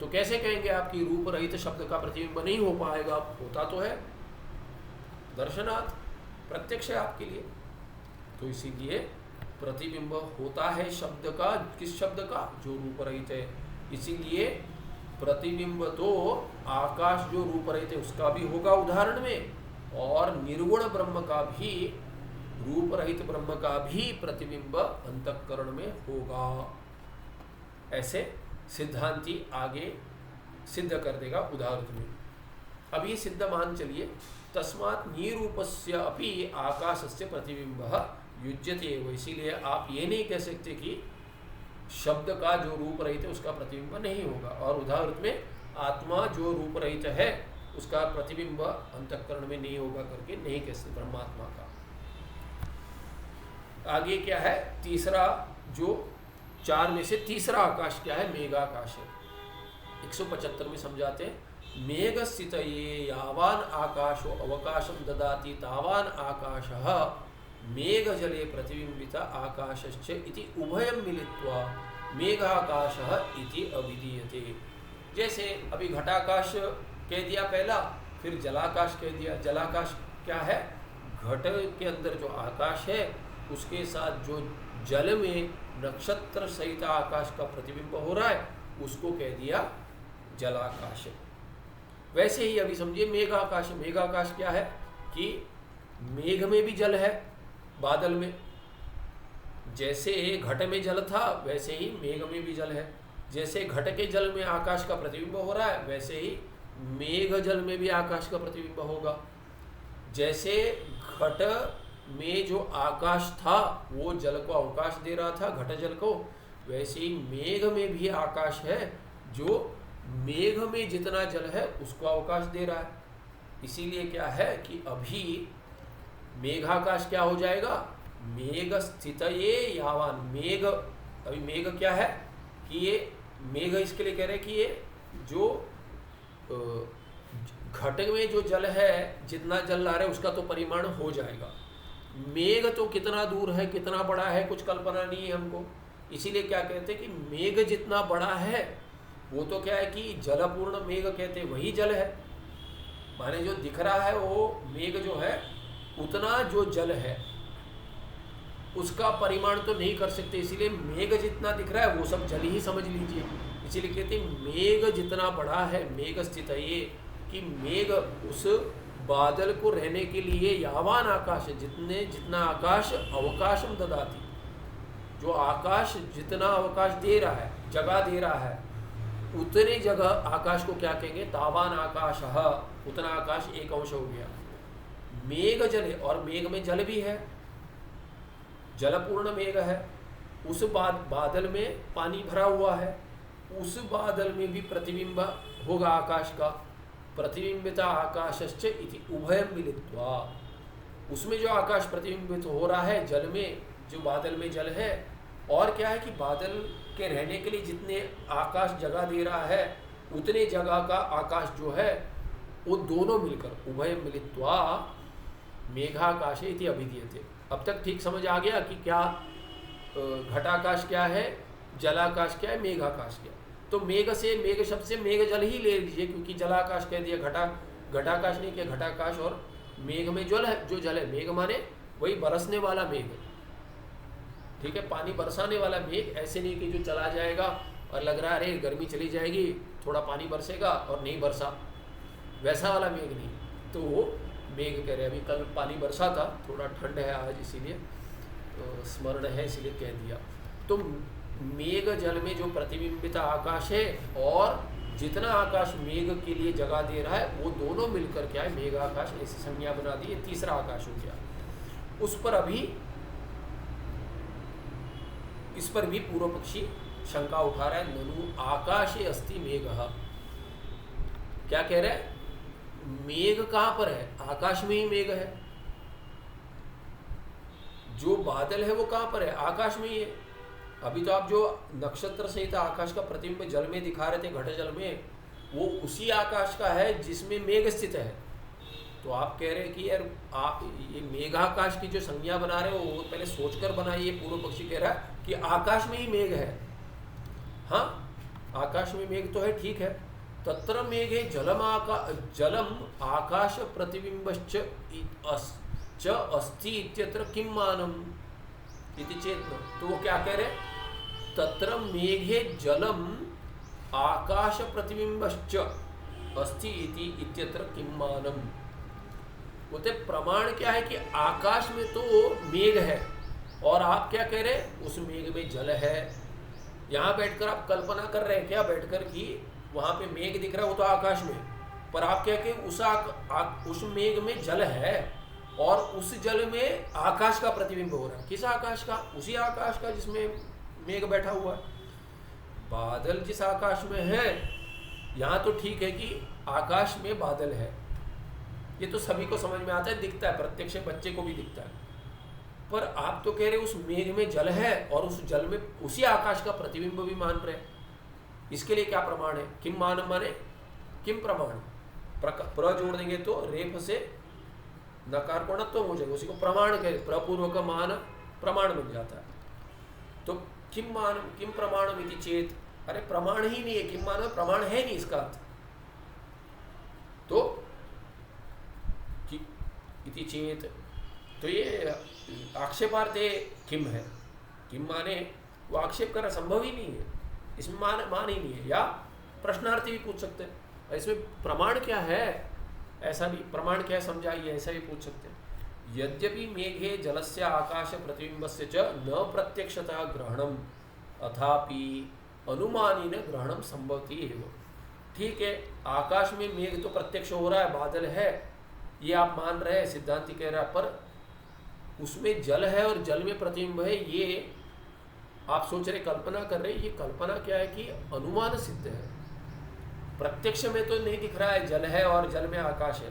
तो कैसे कहेंगे आप कि रूप रहित शब्द का प्रतिबिंब नहीं हो पाएगा? होता तो है, दर्शनात्, प्रत्यक्ष है आपके लिए। तो इसीलिए प्रतिबिंब होता है शब्द का, किस शब्द का? जो रूप रहित है। इसीलिए प्रतिबिंब तो आकाश जो रूप रहित है उसका भी होगा उदाहरण में, और निर्गुण ब्रह्म का भी, रूप रहित ब्रह्म का भी प्रतिबिंब अंतःकरण में होगा। ऐसे सिद्धांति आगे सिद्ध कर देगा उदाहरण में। अब ये सिद्ध मान चलिए, तस्मात् निरूपस्य अपि आकाशस्य प्रतिबिंब युज्यते। इसीलिए आप ये नहीं कह सकते कि शब्द का जो रूप रहित है उसका प्रतिबिंब नहीं होगा, और उदाहरण में आत्मा जो रूप रहित है उसका प्रतिबिंब अंतःकरण में नहीं होगा करके नहीं कह सकते ब्रह्मात्मा का। आगे क्या है? तीसरा, जो चार में से तीसरा आकाश क्या है? मेघाकाश है। 175 में समझाते हैं, मेघ स्थित ये यावान आकाशो अवकाशम ददाति तावान आकाशः मेघ जले प्रतिबिंबित आकाशश्च इति उभयं मिलित्वा मेघाकाशः इति अभिधीयते। जैसे अभी घटाकाश कह दिया पहला, फिर जलाकाश कह दिया। जलाकाश क्या है? घट के अंदर जो आकाश है उसके साथ जो जल में नक्षत्र सहित आकाश का प्रतिबिंब हो रहा है उसको कह दिया जलाकाश। वैसे ही अभी समझिए मेघाकाश। मेघाकाश क्या है कि मेघ में भी जल है, बादल में। जैसे घट में जल था वैसे ही मेघ में भी जल है। जैसे घट के जल में आकाश का प्रतिबिंब हो रहा है वैसे ही मेघ जल में भी आकाश का प्रतिबिंब होगा। जैसे घट में जो आकाश था वो जल को अवकाश दे रहा था, घट जल को, वैसे ही मेघ में भी आकाश है जो मेघ में जितना जल है उसको अवकाश दे रहा है। इसीलिए क्या है कि अभी मेघाकाश क्या हो जाएगा? मेघ स्थित ये यावान। मेघ, अभी मेघ क्या है कि ये मेघ इसके लिए कह रहे हैं कि ये जो घट में जो जल है जितना जल ला रहे उसका तो परिमाण हो जाएगा। मेघ तो कितना दूर है, कितना बड़ा है, कुछ कल्पना नहीं है हमको। इसीलिए क्या कहते हैं कि मेघ जितना बड़ा है वो तो क्या है कि जलपूर्ण मेघ कहते हैं, वही जल है। माने जो दिख रहा है वो मेघ जो है उतना जो जल है उसका परिमाण तो नहीं कर सकते, इसीलिए मेघ जितना दिख रहा है वो सब जल ही समझ लीजिए। इसीलिए कहते हैं मेघ जितना बड़ा है, मेघ स्थित है ये कि मेघ उस बादल को रहने के लिए यावान आकाश, जितना आकाश अवकाशम ददाती, जो आकाश जितना अवकाश दे रहा है, जगह दे रहा है, उतने जगह आकाश को क्या कहेंगे, तावान आकाश, उतना आकाश एक अंश हो गया। मेघ जले, और मेघ में जल भी है, जलपूर्ण मेघ है, उस बादल में पानी भरा हुआ है, उस बादल में भी प्रतिबिंब होगा आकाश का। प्रतिबिंबिता आकाशश्च इति उभयम मिलित्वा, उसमें जो आकाश प्रतिबिंबित हो रहा है जल में, जो बादल में जल है, और क्या है कि बादल के रहने के लिए जितने आकाश जगह दे रहा है उतने जगह का आकाश जो है वो दोनों मिलकर उभयम मिलित्वा मेघाकाशे इति अभिधीयते। अब तक ठीक समझ आ गया कि क्या घटाकाश क्या है, जलाकाश क्या है, मेघाकाश क्या है। तो मेघ से, मेघ शब्द से मेघ जल ही ले लीजिए, क्योंकि जलाकाश कह दिया, घटाकाश नहीं किया, घटाकाश। और मेघ में जल है, जो जल है, मेघ माने वही बरसने वाला मेघ, ठीक है, पानी बरसाने वाला मेघ। ऐसे नहीं कि जो चला जाएगा और लग रहा है अरे गर्मी चली जाएगी, थोड़ा पानी बरसेगा और नहीं बरसा, वैसा वाला मेघ नहीं। तो वो मेघ कह रहे, अभी कल पानी बरसा था, थोड़ा ठंड है आज इसीलिए तो स्मरण है, इसीलिए कह दिया। तो मेघ जल में जो प्रतिबिंबित आकाश है और जितना आकाश मेघ के लिए जगह दे रहा है वो दोनों मिलकर क्या है, मेघ आकाश, ऐसी संज्ञा बना दी। ये तीसरा आकाश हो गया। उस पर अभी, इस पर भी पूर्व पक्षी शंका उठा रहा है, ननु आकाशे अस्ति मेघ। क्या कह रहे हैं, मेघ कहाँ पर है, आकाश में ही मेघ है। जो बादल है वो कहाँ पर है, आकाश में ही है। अभी तो आप जो नक्षत्र सहित आकाश का प्रतिबिंब जल में दिखा रहे थे, घट जल में, वो उसी आकाश का है जिसमें मेघ स्थित है। तो आप कह रहे हैं कि यार आप ये मेघाकाश की जो संज्ञा बना रहे हो वो पहले सोचकर बनाइए। पूर्व पक्षी कह रहा है कि आकाश में ही मेघ है। हाँ, आकाश में मेघ तो है, ठीक है। तत्र मेघे जलम आकाश प्रतिबिंबश्च अस्ति इत्यत्र किम मानम इति चेत। तो वो क्या कह रहे, तत्र मेघे जलम आकाश प्रतिबिंबश्च अस्ति इति इत्यत्र किम मानम। बोलते प्रमाण क्या है कि आकाश में तो मेघ है और आप क्या कह रहे, उस मेघ में जल है। यहाँ बैठकर आप कल्पना कर रहे हैं क्या, बैठकर कि वहाँ पे मेघ दिख रहा है, वो तो आकाश में, पर आप क्या कहें उस मेघ में जल है और उस जल में आकाश का प्रतिबिंब हो रहा है। किस आकाश का, उसी आकाश का जिसमें मेघ बैठा हुआ है। बादल जिस आकाश में है, यहाँ तो ठीक है कि आकाश में बादल है, ये तो सभी को समझ में आता है, दिखता है, प्रत्यक्ष बच्चे को भी दिखता है। पर आप तो कह रहे उस मेघ में जल है और उस जल में उसी आकाश का प्रतिबिंब भी मान रहे। इसके लिए क्या प्रमाण है, किम मानम माने किम प्रमाण। प्र जोड़ देंगे तो रेफ से नकार कोणत्व हो जाएगा, उसी को प्रमाण कहे, प्रपूर्वक मान प्रमाण बन जाता है। तो किम मानम किम प्रमाणम इति चेत, अरे प्रमाण ही नहीं है, किम मानम प्रमाण है नहीं इसका अर्थ। तो इति चेत, तो ये आक्षेपार्थे किम है, किम माने वो आक्षेप करना संभव ही नहीं है, इसमें मान ही नहीं है। या प्रश्नार्थी भी पूछ सकते हैं, इसमें प्रमाण क्या है, ऐसा भी प्रमाण क्या समझाइए, ऐसा भी पूछ सकते हैं। यद्यपि मेघे जलस्य आकाश प्रतिबिंबस्य च न प्रत्यक्षता ग्रहणम अथापि अनुमानेन ग्रहणम संभवती एव। ठीक है, आकाश में मेघ तो प्रत्यक्ष हो रहा है, बादल है, ये आप मान रहे हैं, सिद्धांति कह रहा है, पर उसमें जल है और जल में प्रतिबिंब है, ये आप सोच रहे, कल्पना कर रहे। ये कल्पना क्या है कि अनुमान सिद्ध है, प्रत्यक्ष में तो नहीं दिख रहा है जल है और जल में आकाश है,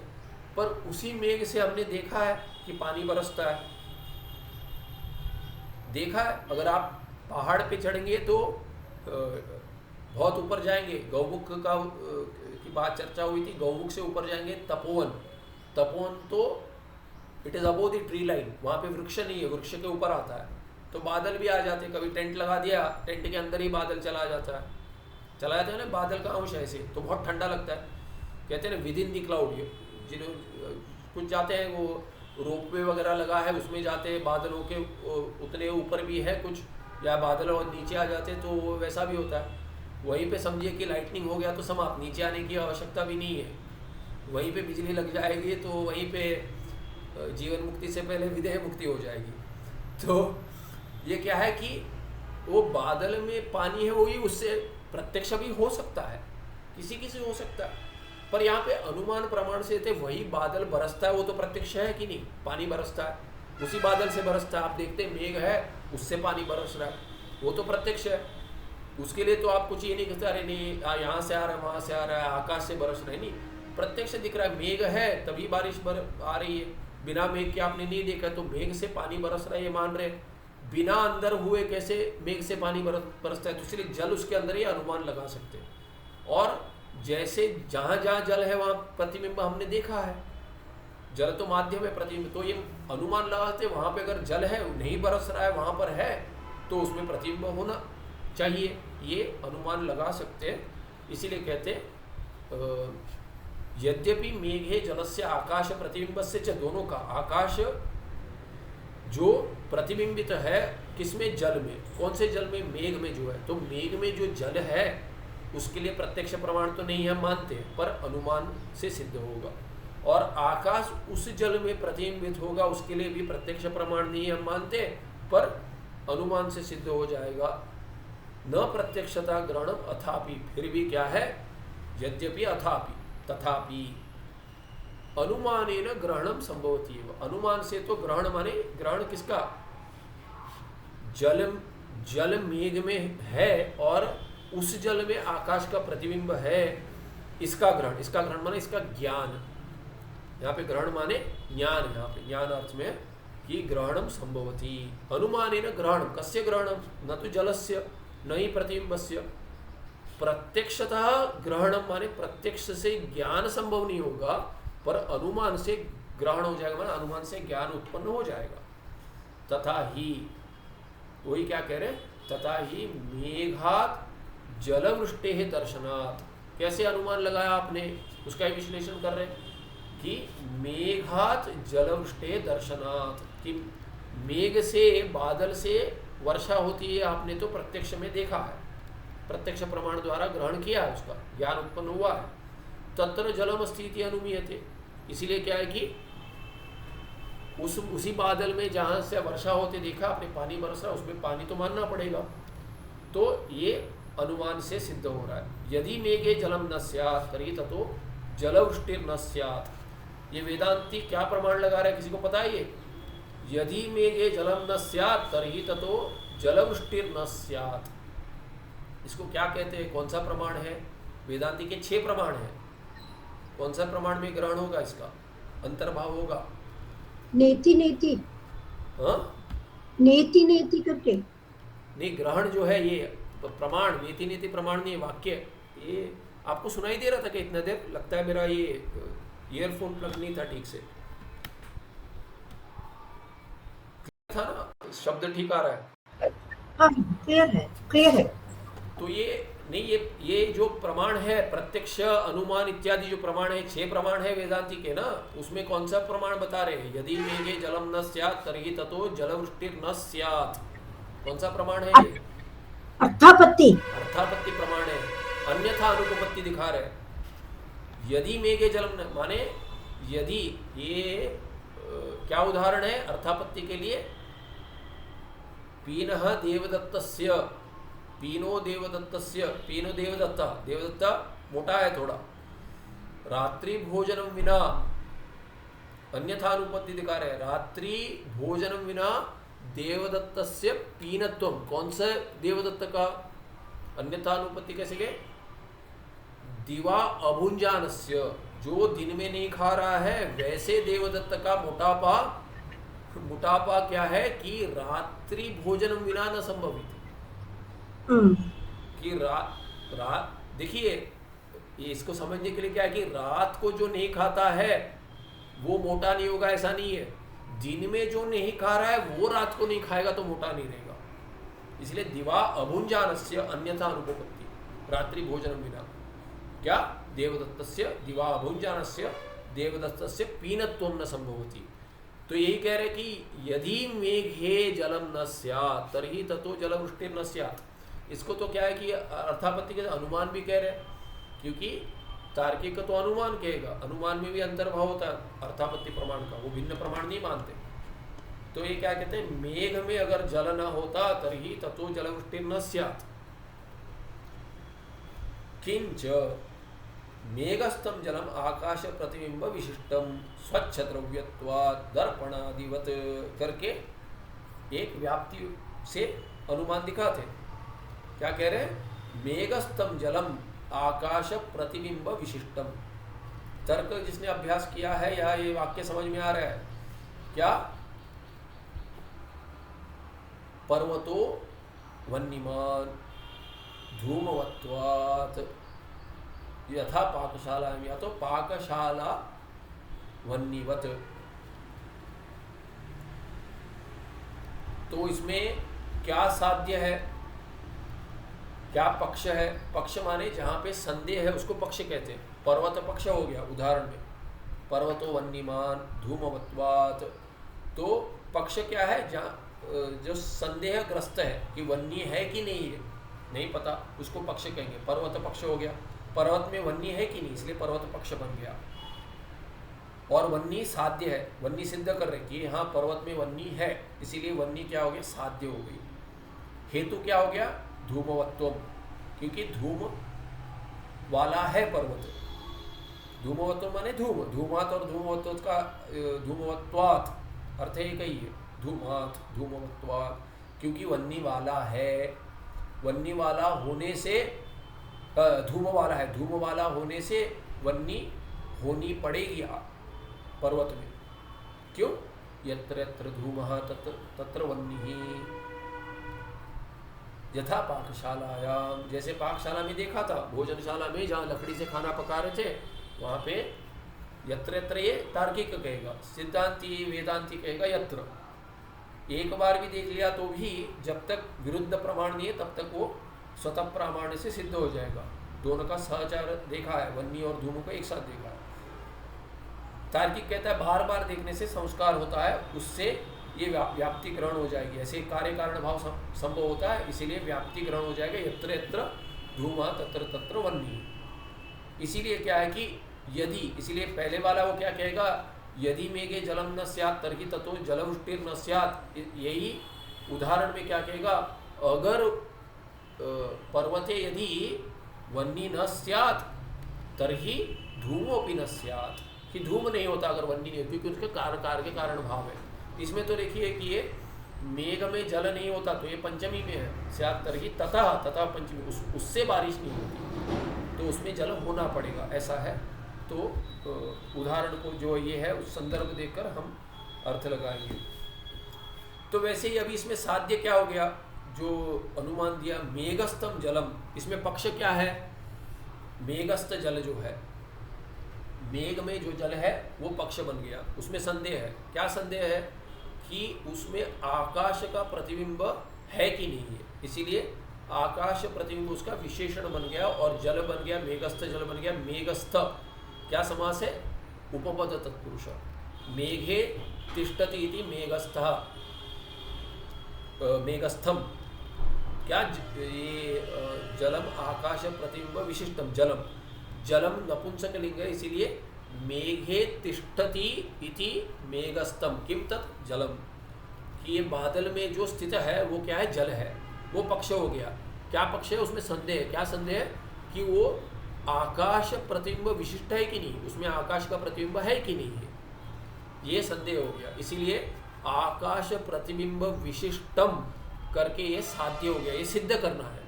पर उसी मेघ से हमने देखा है कि पानी बरसता है, देखा है। अगर आप पहाड़ पे चढ़ेंगे तो बहुत ऊपर जाएंगे, गौमुख का की बात चर्चा हुई थी, गौमुख से ऊपर जाएंगे तपोवन, तपोवन तो it is above the tree line, वहाँ पे वृक्ष नहीं है, वृक्ष के ऊपर आता है, तो बादल भी आ जाते हैं। कभी टेंट लगा दिया, टेंट के अंदर ही बादल चला जाता है ना, बादल का अंश ऐसे, तो बहुत ठंडा लगता है। कहते हैं ना विद इन दी क्लाउड, जिन्होंने कुछ जाते हैं वो रोपवे वगैरह लगा है उसमें जाते हैं, बादलों के उतने ऊपर भी है कुछ, या बादल और नीचे आ जाते तो वो वैसा भी होता है। वहीं पे समझिए कि लाइटनिंग हो गया तो समाप्त, नीचे आने की आवश्यकता भी नहीं है, वहीं पे बिजली लग जाएगी तो वहीं पे जीवन मुक्ति से पहले विदेह मुक्ति हो जाएगी। तो ये क्या है कि वो बादल में पानी है, वो ही उससे प्रत्यक्ष भी हो सकता है, किसी किसी हो सकता है, पर यहाँ पे अनुमान प्रमाण से थे वही बादल बरसता है, वो तो प्रत्यक्ष है कि नहीं, पानी बरसता है, उसी बादल से बरसता है। आप देखते हैं मेघ है उससे पानी बरस रहा है, वो तो प्रत्यक्ष है। उसके लिए तो आप कुछ ये नहीं कहते अरे नहीं यहाँ से आ रहा है वहाँ से आ रहा है आकाश से बरस रहा है, नहीं, प्रत्यक्ष दिख रहा है। मेघ है तभी बारिश आ रही है, बिना मेघ के आपने नहीं देखा तो मेघ से पानी बरस रहा है ये मान रहे, बिना अंदर हुए कैसे मेघ से पानी बरसता है, तो इसलिए जल उसके अंदर ही अनुमान लगा सकते हैं। और जैसे जहाँ जहाँ जल है वहाँ प्रतिबिंब हमने देखा है, जल तो माध्यम है प्रतिबिंब, तो ये अनुमान लगाते वहाँ पे अगर जल है नहीं बरस रहा है वहाँ पर है तो उसमें प्रतिबिंब होना चाहिए, ये अनुमान लगा सकते हैं। इसीलिए कहते हैं यद्यपि मेघे जलस्य आकाश प्रतिबिंब से दोनों का आकाश जो प्रतिबिंबित है किसमें, जल में, कौन से जल में, मेघ में जो है, तो मेघ में जो जल है उसके लिए प्रत्यक्ष प्रमाण तो नहीं हम मानते पर अनुमान से सिद्ध होगा, और आकाश उस जल में प्रतिबिंबित होगा उसके लिए भी प्रत्यक्ष प्रमाण नहीं हम मानते पर अनुमान से सिद्ध हो जाएगा। न प्रत्यक्षता ग्रहणम अथापि, फिर भी क्या है, यद्यपि अथापि तथापि अनुमानेन ग्रहणम संभवती है, अनुमान से तो ग्रहण माने ग्रहण किसका, जल मेघ में है और उस जल में आकाश का प्रतिबिंब है, इसका ग्रहण माने इसका ज्ञान, यहाँ पे ग्रहण माने ज्ञान, यहाँ पे ज्ञान अर्थ में कि ग्रहणम संभवती, अनुमानेन ग्रहणम, कस्य ग्रहणम, न तो जलस्य न ही प्रतिबिंबस्य, प्रत्यक्षतः ग्रहणम माने प्रत्यक्ष से ज्ञान संभव नहीं होगा पर अनुमान से ग्रहण हो जाएगा, माने अनुमान से ज्ञान उत्पन्न हो जाएगा। तथा ही, वही क्या कह रहे हैं, तथा ही मेघात जलवृष्टि दर्शनात्, कैसे अनुमान लगाया आपने, उसका विश्लेषण कर रहे कि मेघात जलवृष्टि दर्शनात्, कि मेघ से बादल से वर्षा होती है आपने तो प्रत्यक्ष में देखा है, प्रत्यक्ष प्रमाण द्वारा ग्रहण किया है, उसका ज्ञान उत्पन्न हुआ है। तत्र जलम स्थिति अनुमीयते, इसीलिए क्या है कि उसी बादल में जहाँ से वर्षा होते देखा आपने पानी बरस रहा, उसमें पानी तो मानना पड़ेगा, तो ये अनुमान से सिद्ध हो रहा है। यदि मेघे जलम न स्यात् तर्हि ततो जलवृष्टिर् न स्यात्, ये वेदांती क्या प्रमाण लगा रहा है, किसी को पता है ये, यदि मेघे जलम न स्यात् तर्हि ततो जलवृष्टिर् न स्यात्, इसको क्या कहते हैं, कौन सा प्रमाण है, वेदांती के 6 प्रमाण हैं, कौन सा प्रमाण में ग्रहण होगा, इसका अंतर्भाव होगा, नेति नेति, हाँ नेति नेति करके, नहीं ग्रहण जो है ये प्रमाण, नेति नेति प्रमाण नहीं, वाक्य, ये आपको सुनाई दे रहा था कि इतना देर, लगता है मेरा ये ईयरफोन प्लग नहीं था ठीक से, था ना, शब्द ठीक आ रहा है, हाँ क्लियर है। तो ये नहीं, ये जो प्रमाण है प्रत्यक्ष अनुमान इत्यादि जो प्रमाण है, 6 प्रमाण है वेदांती के ना, उसमें कौन सा प्रमाण बता रहे हैं, यदि मेघे जलम न स्यात् तर्हि ततो जलवृष्टिर् न स्यात्, कौन सा प्रमाण है ये, अर्थापत्ति, अर्थापत्ति प्रमाण है, अन्यथा अनुपपत्ति दिखा रहे, यदि मेघे जलम न माने यदि, ये क्या उदाहरण है अर्थापत्ति के लिए, पीनः देवदत्तस्य, पीनो देवदत्तस्य, पीनो देवदत्ता, देवदत्ता मोटा है थोड़ा, रात्रि भोजनम विना, अन्यथा अनुपत्ति दिखा रहे, रात्रि भोजनम विना देवदत्तस्य पीनत्वम, कौन सा देवदत्त का अन्यथा अनुपत्ति कैसे के, दिवा अभुंजानस्य, जो दिन में नहीं खा रहा है वैसे देवदत्त का मोटापा क्या है कि रात्रि भोजनम विना न संभवित, कि रात देखिए, ये इसको समझने के लिए क्या है कि रात को जो नहीं खाता है वो मोटा नहीं होगा, ऐसा नहीं है, दिन में जो नहीं खा रहा है वो रात को नहीं खाएगा तो मोटा नहीं रहेगा, इसलिए दिवा अभुंजानस्य अन्यथा अनुपपत्ति, रात्रि भोजनम विना, क्या, देवदत्तस्य दिवा अभुंजानस्य देवदत्तस्य पीनत्वम न संभवति, तो यही कह रहे कि यदि मेघे जलम न स्यात् तर्हि ततो जलवृष्टिर्न स्यात्। इसको तो क्या है कि अर्थापत्ति के अनुमान भी कह रहे हैं, क्योंकि तार्किक तो अनुमान कहेगा, अनुमान में भी अंतर्भाव होता है अर्थापत्ति प्रमाण का, वो भिन्न प्रमाण नहीं मानते। तो ये क्या कहते हैं, मेघ में अगर जल न होता तर्हि ततो जलवृष्टिर्न स्यात्। किंच मेघस्थम जलम आकाश प्रतिबिंब विशिष्टम स्वच्छ द्रव्यत्वात् दर्पणादिवत करके एक व्याप्ति से अनुमान दिखाते। क्या कह रहे हैं, मेघस्थम जलम आकाश प्रतिबिंब विशिष्टम। तर्क जिसने अभ्यास किया है या ये वाक्य समझ में आ रहा है क्या, पर्वतो वन्यमान धूमवत्वात् यथा पाकशाला में, या तो पाकशाला वन्यवत। तो इसमें क्या साध्य है, क्या पक्ष है। पक्ष माने जहाँ पे संदेह है उसको पक्ष कहते हैं। पर्वत पक्ष हो गया उदाहरण में, पर्वतो वन्यमान धूमवत्वात्। तो पक्ष क्या है, जहाँ जो संदेहग्रस्त है कि वन्य है कि नहीं है, नहीं पता, उसको पक्ष कहेंगे, पर्वत पक्ष हो गया। पर्वत में वन्य है कि नहीं, इसलिए पर्वत पक्ष बन गया। और वन्य साध्य है, वन्य सिद्ध कर रहे कि हाँ पर्वत में वन्य है, इसीलिए वन्य क्या हो गया, साध्य हो गई। हेतु क्या हो गया, धूमवत्व, क्योंकि धूम वाला है पर्वत। धूमवत्व माने धूम, धूमात और धूमवत्व का धूमवत्वात् अर्थ एक ही है, धूमात धूमवत्वात्, क्योंकि वन्य वाला है। वन्य वाला होने से धूम वाला है, धूम वाला होने से वन्य होनी पड़ेगी पर्वत में। क्यों, यत्र यत्र धूमः तत्र तत्र वन्यः। यथा पाकशालायाम, जैसे पाकशाला में देखा था, भोजनशाला में जहाँ लकड़ी से खाना पका रहे थे, वहाँ पे यत्र यत्र ये तार्किक कहेगा, सिद्धांति वेदांति कहेगा यत्र। एक बार भी देख लिया तो भी जब तक विरुद्ध प्रमाण नहीं है तब तक वो स्वतः प्रमाण से सिद्ध हो जाएगा। दोनों का सहचार देखा है, वन्य और धूम को एक साथ देखा है। तार्किक कहता है बार बार देखने से संस्कार होता है, उससे ये व्याप्ति ग्रहण हो जाएगी। ऐसे कार्य कारण भाव संभव होता है, इसीलिए व्याप्ति ग्रहण हो जाएगा। यत्र यत्र धूमा तत्र तत्र वन्य। इसीलिए क्या है कि यदि, इसलिए पहले वाला वो क्या कहेगा, यदि मेघे जलम न स्यात् तर्हि ततो जलवृष्टिर् न स्यात्। यही उदाहरण में क्या कहेगा, अगर पर्वते यदि वन्य न स्यात् तर्हि धूमोपि न स्यात्, कि धूम नहीं होता अगर वन्य नहीं होती, क्योंकि उसके कार्य के कारण भाव है। इसमें तो देखिए कि ये मेघ में जल नहीं होता तो ये पंचमी में है, स्यात् तर्हि ततः, ततः पंचमी, उससे बारिश नहीं होती तो उसमें जल होना पड़ेगा, ऐसा है। तो उदाहरण को जो ये है उस संदर्भ देखकर हम अर्थ लगाएंगे। तो वैसे ही अभी इसमें साध्य क्या हो गया, जो अनुमान दिया मेघस्थम जलम, इसमें पक्ष क्या है, मेघस्थ जल जो है, मेघ में जो जल है वो पक्ष बन गया। उसमें संदेह है, क्या संदेह है कि उसमें आकाश का प्रतिबिंब है कि नहीं है, इसीलिए आकाश प्रतिबिंब उसका विशेषण बन गया और जल बन गया, मेघस्थ जल बन गया। मेघस्थ क्या समास है, उपपद तत्पुरुष। मेघे तिष्ठति इति मेघस्थः, मेघस्थम क्या, ये जलम आकाश प्रतिबिंब विशिष्टम जलम, जलम नपुंसक लिंग है, इसीलिए मेघे तिष्ठति इति मेघस्थम। किम तत् जलम, कि ये बादल में जो स्थित है वो क्या है, जल है, वो पक्ष हो गया। क्या पक्ष है, उसमें संदेह है। क्या संदेह है कि वो आकाश प्रतिबिंब विशिष्ट है कि नहीं, उसमें आकाश का प्रतिबिंब है कि नहीं है, ये संदेह हो गया। इसीलिए आकाश प्रतिबिंब विशिष्टम करके ये साध्य हो गया, ये सिद्ध करना है।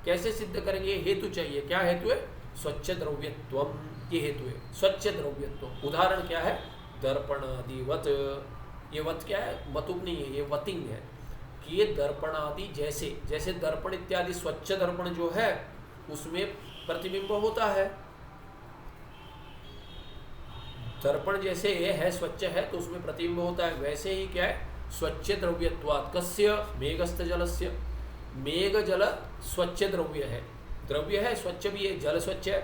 कैसे सिद्ध करेंगे, हेतु चाहिए। क्या हेतु है, स्वच्छ द्रव्यत्वम, ये हेतु है, स्वच्छ द्रव्यत्व। उदाहरण क्या है, दर्पणादिवत। ये वत क्या है, मतुक नहीं है, ये वतिंग है कि ये दर्पणादि जैसे, जैसे दर्पण इत्यादि स्वच्छ दर्पण जो है उसमें प्रतिबिंब होता है। दर्पण जैसे है स्वच्छ है तो उसमें प्रतिबिंब होता है, वैसे ही क्या है, स्वच्छ द्रव्यत्वात्। कस्य, मेघस्थ जलस्य। मेघ जल स्वच्छ द्रव्य है, द्रव्य है, स्वच्छ भी है, जल स्वच्छ है।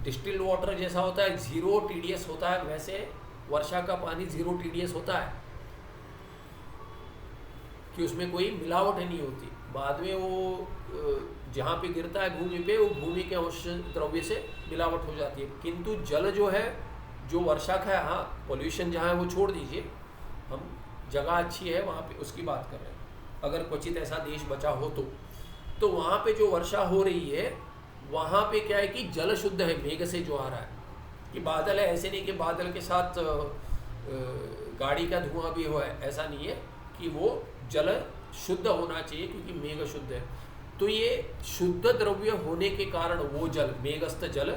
डिस्टिल्ड वाटर जैसा होता है, जीरो टीडीएस होता है, वैसे वर्षा का पानी 0 TDS होता है कि उसमें कोई मिलावट नहीं होती। बाद में वो जहाँ पे गिरता है भूमि पे, वो भूमि के आवश्यक द्रव्य से मिलावट हो जाती है। किंतु जल जो है, जो वर्षा का है, हाँ पोल्यूशन जहाँ है वो छोड़ दीजिए, हम जगह अच्छी है वहाँ पे उसकी बात कर रहे हैं। अगर क्वचित ऐसा देश बचा हो तो वहाँ पे जो वर्षा हो रही है वहाँ पे क्या है कि जल शुद्ध है, मेघ से जो आ रहा है। कि बादल है, ऐसे नहीं कि बादल के साथ गाड़ी का धुआं भी हो, है ऐसा नहीं है, कि वो जल शुद्ध होना चाहिए क्योंकि मेघ शुद्ध है। तो ये शुद्ध द्रव्य होने के कारण वो जल, मेघस्थ जल,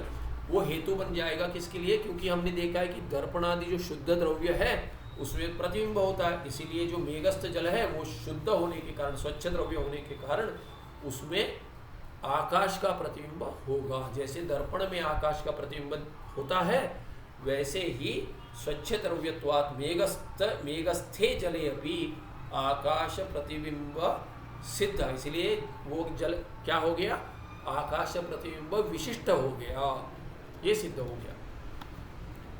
वो हेतु बन जाएगा किसके लिए? क्योंकि हमने देखा है कि दर्पण आदि जो शुद्ध द्रव्य है उसमें प्रतिबिंब होता है, इसीलिए जो मेघस्थ जल है वो शुद्ध होने के कारण, स्वच्छ द्रव्य होने के कारण उसमें आकाश का प्रतिबिंब होगा। जैसे दर्पण में आकाश का प्रतिबिंब होता है, वैसे ही स्वच्छ द्रव्यत्वात् मेघस्थे जले अपि आकाश प्रतिबिंब सिद्ध, इसलिए वो जल क्या हो गया? आकाश प्रतिबिंब विशिष्ट हो गया, ये सिद्ध हो गया।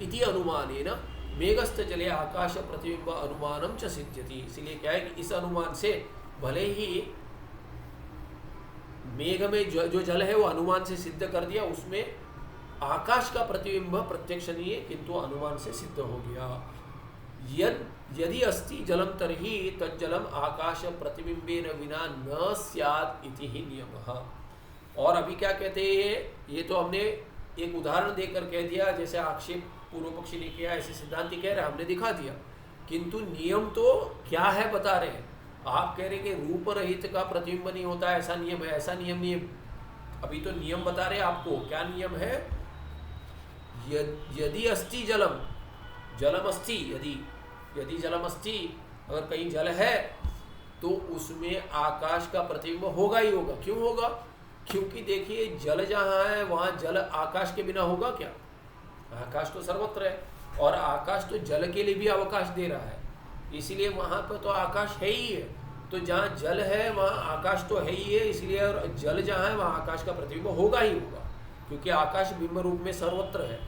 इति अनुमानेन मेघस्थ जले आकाश प्रतिबिंब अनुमानम च सिद्ध्यति। इसलिए क्या है कि इस अनुमान से भले ही मेघ में जो जल है वो अनुमान से सिद्ध कर दिया, उसमें आकाश का प्रतिबिंब प्रत्यक्ष नहीं है किंतु अनुमान से सिद्ध हो गया। यदि अस्ति जलम तर्हि तज्जलम आकाश प्रतिबिंबेन विना न स्यात् इति ही नियमः। और अभी क्या कहते हैं, ये तो हमने एक उदाहरण देकर कह दिया, जैसे आक्षेप पूर्व पक्षी ने किया ऐसे सिद्धांति कह रहे हैं, हमने दिखा दिया। किंतु नियम तो क्या है बता रहे हैं। आप कह रहे हैं कि रूप रहित का प्रतिबिंब नहीं होता, ऐसा नियम है, ऐसा नियम नहीं है। अभी तो नियम बता रहे हैं आपको, क्या नियम है? यदि अस्ति जलम, जलम अस्ति, यदि जलम अस्ति, अगर कहीं जल है तो उसमें आकाश का प्रतिबिंब होगा ही होगा। क्यों होगा? क्योंकि देखिए जल जहाँ है वहाँ जल आकाश के बिना होगा क्या? आकाश तो सर्वत्र है और आकाश तो जल के लिए भी अवकाश दे रहा है, इसीलिए वहाँ पर तो आकाश है ही है। तो जहाँ जल है वहाँ आकाश तो है ही है, इसलिए और जल जहाँ है वहाँ आकाश का प्रतिबिंब होगा ही होगा, क्योंकि आकाश बिंब रूप में सर्वत्र है।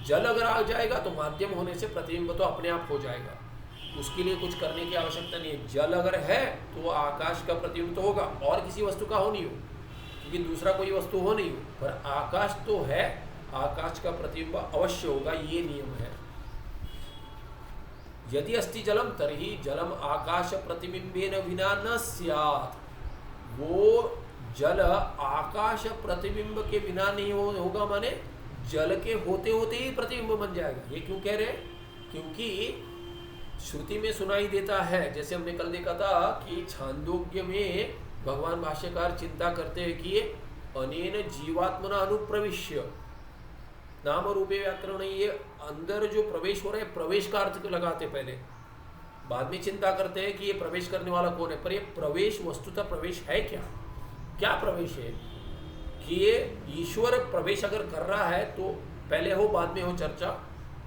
जल अगर आ जाएगा तो माध्यम होने से प्रतिबिंब तो अपने आप हो जाएगा, उसके लिए कुछ करने की आवश्यकता नहीं है। जल अगर है तो आकाश का प्रतिबिंब तो होगा, और किसी वस्तु का हो नहीं हो, क्योंकि दूसरा कोई वस्तु हो नहीं हो, पर आकाश तो है, आकाश का प्रतिबिंब अवश्य होगा, ये नियम है। यदि अस्ति जलम तर्हि जलम आकाश प्रतिबिंबेन विना न स्यात्। वो जल आकाश प्रतिबिंब के बिना नहीं होगा, माने जल के होते होते ही प्रतिबिंब बन जाएगा। ये क्यों कह रहे हैं? क्योंकि श्रुति में सुनाई देता है, जैसे हमने कल देखा था कि छांदोग्य में भगवान भाष्यकार चिंता करते हैं कि अनेन जीवात्मना अनुप्रविश्य, नाम रूपे व्याकरण, ये अंदर जो प्रवेश हो रहा है, प्रवेश का अर्थ लगाते पहले, बाद में चिंता करते हैं कि ये प्रवेश करने वाला कौन है। पर ये प्रवेश वस्तुतः प्रवेश है क्या? क्या प्रवेश है? कि ये ईश्वर प्रवेश अगर कर रहा है तो पहले हो बाद में हो चर्चा,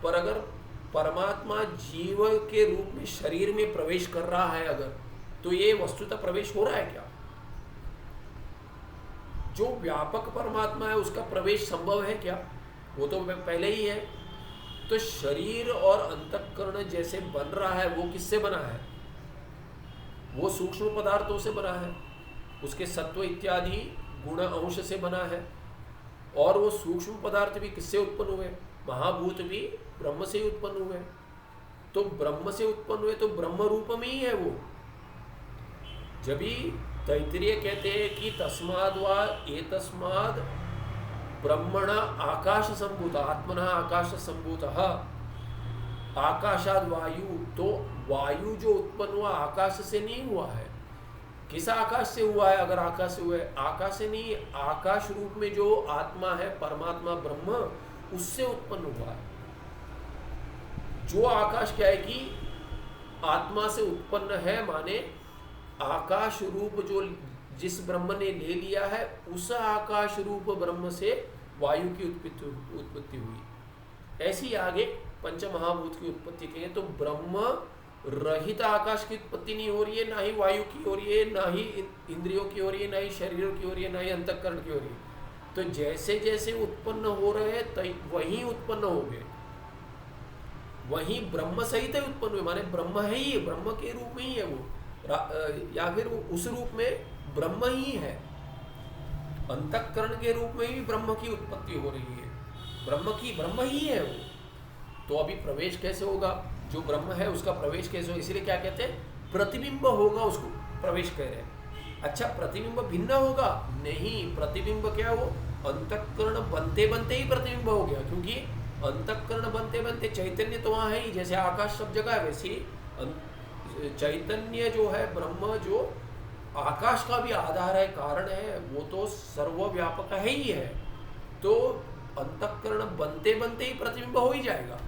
पर अगर परमात्मा जीव के रूप में शरीर में प्रवेश कर रहा है अगर, तो ये वस्तुतः प्रवेश हो रहा है क्या? जो व्यापक परमात्मा है उसका प्रवेश संभव है क्या? वो तो पहले ही है। तो शरीर और अंतःकरण जैसे बन रहा है वो किससे बना है? वो सूक्ष्म पदार्थों से बना है, उसके सत्व इत्यादि गुण अंश से बना है। और वो सूक्ष्म पदार्थ भी किससे उत्पन्न हुए? महाभूत भी ब्रह्म से ही उत्पन्न हुए। तो ब्रह्म से उत्पन्न हुए तो ब्रह्म रूप में ही है वो। जब भी तैत्तिरीय कहते हैं कि तस्माद् वा एतस्माद् ब्रह्मण आकाश संभूत, आत्मना आकाश संभूत, आकाशाद वायु, तो वायु जो उत्पन्न हुआ आकाश से नहीं हुआ है। किस आकाश से हुआ है? अगर आकाश से हुआ है, आकाश से नहीं, आकाश रूप में जो आत्मा है परमात्मा ब्रह्म, उससे उत्पन्न हुआ है। जो आकाश क्या है कि आत्मा से उत्पन्न है, माने आकाश रूप जो जिस ब्रह्म ने ले लिया है, उस आकाश रूप ब्रह्म से वायु की उत्पत्ति हुई। ऐसी आगे पंच महाभूत की उत्पत्ति कहें तो ब्रह्म रहित आकाश की उत्पत्ति नहीं हो रही है, ना ही वायु की हो रही है, ना ही इंद्रियों की हो रही है, ना ही शरीरों की हो रही है, ना ही अंतःकरण की हो रही है। तो जैसे जैसे उत्पन्न हो रहे हैं वहीं उत्पन्न हो गए। वहीं ब्रह्म सहित ही उत्पन्न हुए, माने ब्रह्म है ही, ब्रह्म के रूप में ही है वो, या फिर वो उस रूप में ब्रह्म ही है। अंतःकरण के रूप में भी ब्रह्म की उत्पत्ति हो रही है, ब्रह्म ही है वो। तो अभी प्रवेश कैसे होगा, जो ब्रह्म है उसका प्रवेश कैसे होगा, इसलिए क्या कहते हैं प्रतिबिंब होगा, उसको प्रवेश कह रहे हैं। अच्छा, प्रतिबिंब भिन्न होगा? नहीं, प्रतिबिंब क्या हो, अंतःकरण बनते बनते ही प्रतिबिंब हो गया, क्योंकि अंतःकरण बनते बनते चैतन्य तो वहाँ है ही, जैसे आकाश सब जगह है वैसे ही चैतन्य जो है ब्रह्म, जो आकाश का भी आधार है, कारण है, वो तो सर्वव्यापक है ही है। तो अंतःकरण बनते बनते ही प्रतिबिंब हो ही जाएगा।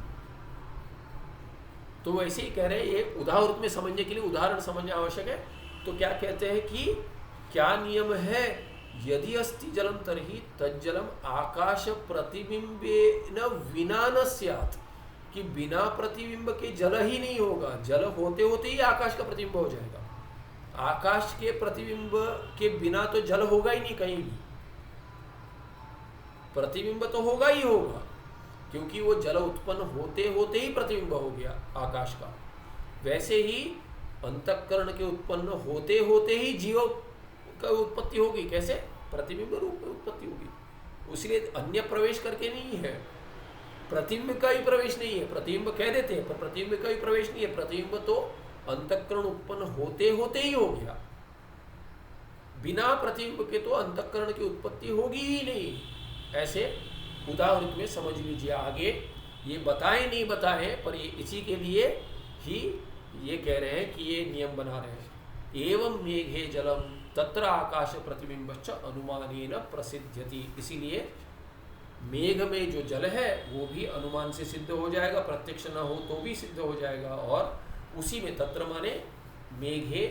तो वैसे ही कह रहे हैं, ये उदाहरण में समझने के लिए उदाहरण समझना आवश्यक है। तो क्या कहते हैं कि क्या नियम है, यदि अस्ति जलम तर्हि तज्जलम आकाश प्रतिबिंबेन विना न स्यात्, कि बिना प्रतिबिंब के जल ही नहीं होगा, जल होते होते ही आकाश का प्रतिबिंब हो जाएगा। आकाश के प्रतिबिंब के बिना तो जल होगा ही नहीं कहीं भी, प्रतिबिंब तो होगा ही होगा, क्योंकि वो जल उत्पन्न होते होते ही प्रतिबिंब हो गया आकाश का। वैसे ही अंतःकरण के उत्पन्न होते होते ही जीव का उत्पत्ति होगी, कैसे, प्रतिबिंब रूप में उत्पत्ति होगी। उसलिए अन्य प्रवेश करके नहीं है, प्रतिबिंब का ही प्रवेश नहीं है। प्रतिबिंब कह देते हैं पर प्रतिबिंब का ही प्रवेश नहीं है, प्रतिबिंब तो अंतःकरण उत्पन्न होते होते ही हो गया। बिना प्रतिबिंब के तो अंतःकरण की उत्पत्ति होगी ही नहीं। ऐसे उदाहरण में समझ लीजिए। आगे ये बताएं नहीं बताएं, पर ये इसी के लिए ही ये कह रहे हैं कि ये नियम बना रहे हैं। एवं मेघे जलम तत्र आकाश प्रतिबिंबश्च अनुमानेन प्रसिद्ध्यति। इसीलिए मेघ में जो जल है वो भी अनुमान से सिद्ध हो जाएगा, प्रत्यक्ष न हो तो भी सिद्ध हो जाएगा। और उसी में तत्र माने मेघे,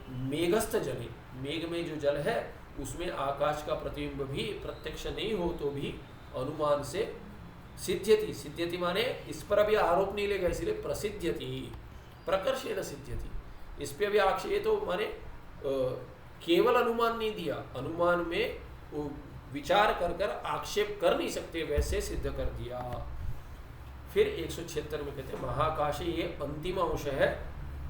मेघस्थ जले, मेघ में जो जल है उसमें आकाश का प्रतिबिंब भी प्रत्यक्ष नहीं हो तो भी अनुमान से सिद्ध्यति। सिद्ध्यति माने इस पर अभी आरोप नहीं लेगा, इसलिए प्रसिद्ध्यति, प्रकर्षेण सिद्ध्यति। इस पे अभी आक्षेप तो माने केवल अनुमान नहीं दिया, अनुमान में विचार कर कर आक्षेप कर नहीं सकते, वैसे सिद्ध कर दिया। फिर 176 में कहते हैं महाकाश, ये अंतिम अंश है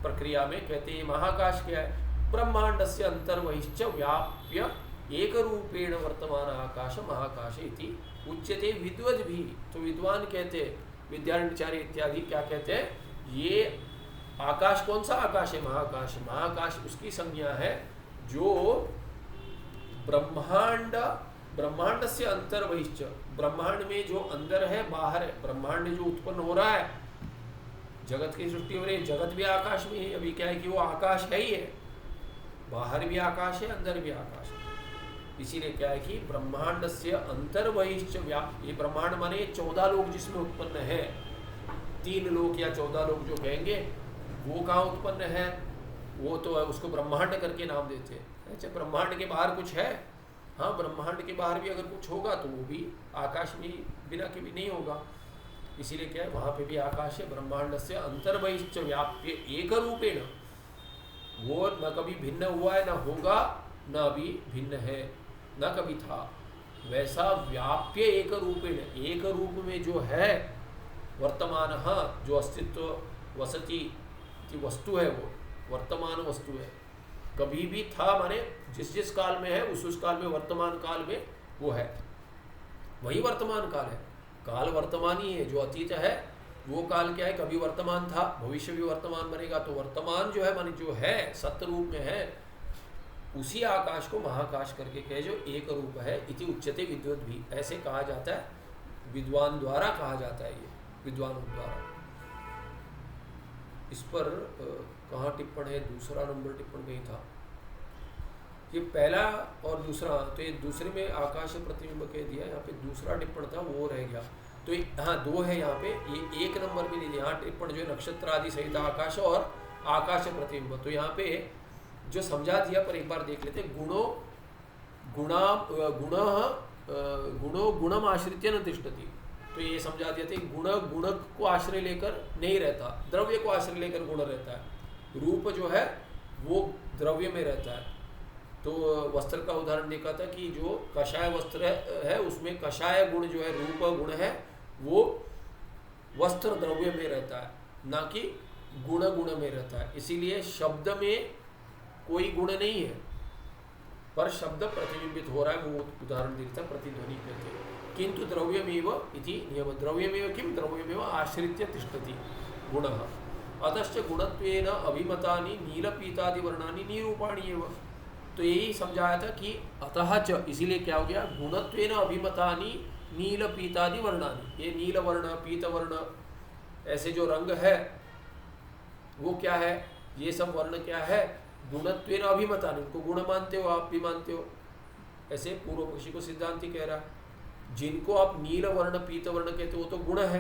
प्रक्रिया में। कहते हैं महाकाश क्या है, ब्रह्मांड से अंतर्बहिश्च व्याप्य एक रूपेण वर्तमान आकाश महाकाश इति उच्यते विद्वद भी। तो विद्वान कहते हैं, विद्यारण्यचार्य इत्यादि क्या कहते हैं, ये आकाश कौन सा आकाश है, महाकाश। महाकाश उसकी संज्ञा है जो ब्रह्मांड, ब्रह्मांड से अंतर्बहिश्च, ब्रह्मांड में जो अंदर है बाहर है, ब्रह्मांड जो उत्पन्न हो रहा है, जगत की सृष्टि हो रही है, जगत भी आकाश में है। अभी क्या है कि वो आकाश है ही है, बाहर भी आकाश है अंदर भी आकाश है। इसीलिए क्या है कि ब्रह्मांड से अंतर्बहिश्च व्याप्त, ये ब्रह्मांड माने 14 लोक जिसमें उत्पन्न है, 3 लोक या 14 लोक जो कहेंगे वो कहाँ उत्पन्न है, वो तो उसको ब्रह्मांड करके नाम देते हैं। अच्छा, ब्रह्मांड के बाहर कुछ है, हाँ ब्रह्मांड के बाहर भी अगर कुछ होगा तो वो भी आकाश में बिना के भी नहीं होगा। इसीलिए क्या है, वहाँ पे भी आकाश है। ब्रह्मांड से अंतर्बहिश्च व्याप्य एक रूपेण, वो न कभी भिन्न हुआ है, न होगा, न अभी भिन्न है, न कभी था। वैसा व्याप्य एक रूपेण, एक रूप में जो है वर्तमान, जो अस्तित्व वसति की वस्तु है, वो वर्तमान वस्तु है। कभी भी था माने जिस जिस काल में है उस काल में, वर्तमान काल में वो है, वही वर्तमान काल है। काल वर्तमान ही है, जो अतीत है वो काल क्या है, कभी वर्तमान था, भविष्य भी वर्तमान बनेगा। तो वर्तमान जो है माने जो है सत्य रूप में है, उसी आकाश को महाकाश करके कहे जो एक रूप है। इति उच्यते विद्वद भी, ऐसे कहा जाता है, विद्वान द्वारा कहा जाता है, ये विद्वानों द्वारा। इस पर कहाँ टिप्पण है, दूसरा नंबर टिप्पण कहीं था, ये पहला और दूसरा, तो ये दूसरे में आकाश प्रतिबिंब कह दिया, यहाँ पे दूसरा टिप्पण था वो रह गया। तो हाँ 2 है यहाँ पे, ये 1 नंबर भी नहीं दिया। यहाँ टिप्पण जो है नक्षत्र आदि सहित आकाश और आकाश प्रतिबिंब, तो यहाँ पे जो समझा दिया पर एक बार देख लेते। गुणो गुणम आश्रित्य न तिष्ठति, तो ये समझा दिया था, गुण को आश्रय लेकर नहीं रहता, द्रव्य को आश्रय लेकर गुण रहता है। रूप जो है वो द्रव्य में रहता है। तो वस्त्र का उदाहरण देखा था कि जो कषाय वस्त्र है उसमें कषाय गुण जो है, रूप गुण है, वो वस्त्र द्रव्य में रहता है, ना कि गुण गुण में रहता है। इसीलिए शब्द में कोई गुण नहीं है, पर शब्द प्रतिबिंबित हो रहा है, वो उदाहरण देता प्रतिध्वनि कहते हैं। किंतु द्रव्यमेव इति नियम, द्रव्यमेव किम, द्रव्यमेव आश्रित्य तिष्ठति गुणः, अतश्च गुणत्वेन अभिमतानि नीलपीतादि वर्णानि निरूपाणि एव। तो यही समझाया था कि अतः च, इसीलिए क्या हो गया, गुणत्वेन अभिमतानि नीलपीतादि वर्णानि, ये नील वर्ण पीत वर्ण ऐसे जो रंग है वो क्या है, ये सब वर्ण क्या है, गुणत्वेन अभिमतानि, उनको गुण मानते हो, आप भी मानते हो, ऐसे पूर्व पक्षी को सिद्धांति कह रहा है। जिनको आप नील वर्ण पीत वर्ण कहते हो वो तो गुण है,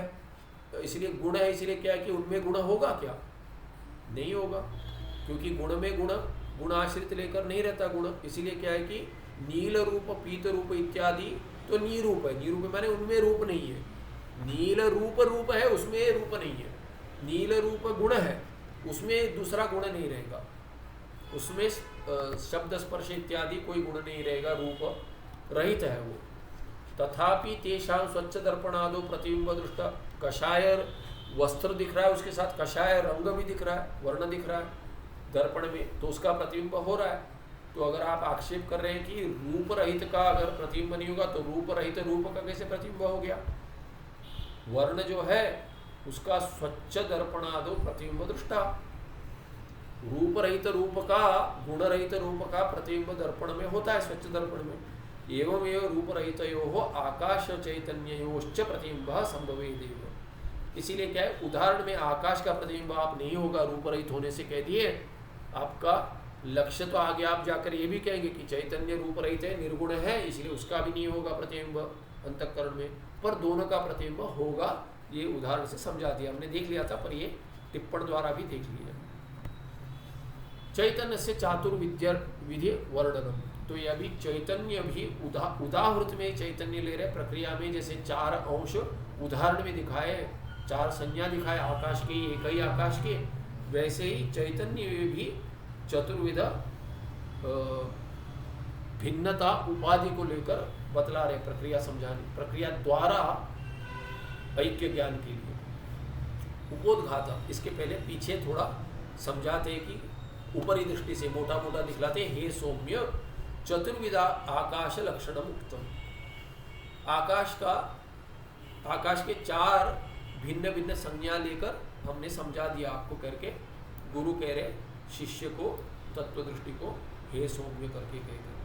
इसलिए गुण है, इसलिए क्या है कि उनमें गुण होगा क्या, नहीं होगा, क्योंकि गुण में गुण आश्रित लेकर नहीं रहता गुण। इसीलिए क्या है कि नील रूप पीत रूप इत्यादि तो निरूप है, निरूप माने उनमें रूप नहीं है। नील रूप है, उसमें रूप नहीं है। नील रूप गुण है, उसमें दूसरा गुण नहीं रहेगा, उसमें शब्द स्पर्श इत्यादि कोई गुण नहीं रहेगा, रूप रहित है वो। तथापि तेषां स्वच्छ दर्पणादो प्रतिबिंब दृष्टा, कषाय वस्त्र दिख रहा है, उसके साथ कषाय रंग भी दिख रहा है, वर्ण दिख रहा है दर्पण में, तो उसका प्रतिबिंब हो रहा है। तो अगर आप आक्षेप कर रहे हैं कि रूप रहित का अगर प्रतिबिंब नहीं होगा तो रूप रहित रूप का कैसे प्रतिबिंब हो गया। वर्ण जो है उसका स्वच्छ दर्पणादो प्रतिबिंब दृष्टा, रूप रहित रूप का गुण रहित रूप का प्रतिबिंब दर्पण में होता है, स्वच्छ दर्पण में। एवमेव रूप रहितयोः आकाश चैतन्ययोश्च प्रतिबिंब संभवेदेव। इसीलिए क्या है, उदाहरण में आकाश का प्रतिबिंब आप नहीं होगा रूप रहित होने से कह दिए, आपका लक्ष्य तो आगे आप जाकर ये भी कहेंगे कि चैतन्य रूप रहित है, निर्गुण है, इसलिए उसका भी नहीं होगा प्रतिबिंब अंतःकरण में, पर दोनों का प्रतिबिंब होगा। ये उदाहरण से समझा दिया, हमने देख लिया था, पर ये टिप्पण द्वारा भी देख लिया। चैतन्य से चातुर्विद्या विधि वर्णनम, तो यह भी चैतन्य भी उदाहृत में चैतन्य ले रहे, प्रक्रिया में जैसे 4 अंश उदाहरण में दिखाए, 4 संज्ञा दिखाए आकाश के, एक ही आकाश के, वैसे ही चैतन्य में भी चतुर्विध भिन्नता उपाधि को लेकर बतला रहे, प्रक्रिया समझाने, प्रक्रिया द्वारा ऐक्य ज्ञान के लिए। उपोद्घाता, इसके पहले पीछे थोड़ा समझाते हैं कि ऊपरी दृष्टि से मोटा मोटा दिखलाते, हे सौम्य चतुर्विधा आकाश लक्षणम उक्तम। आकाश के 4 भिन्न भिन्न संज्ञा लेकर हमने समझा दिया आपको करके, गुरु कह रहे शिष्य को, तत्व दृष्टि को हे सौम्य करके कहकर।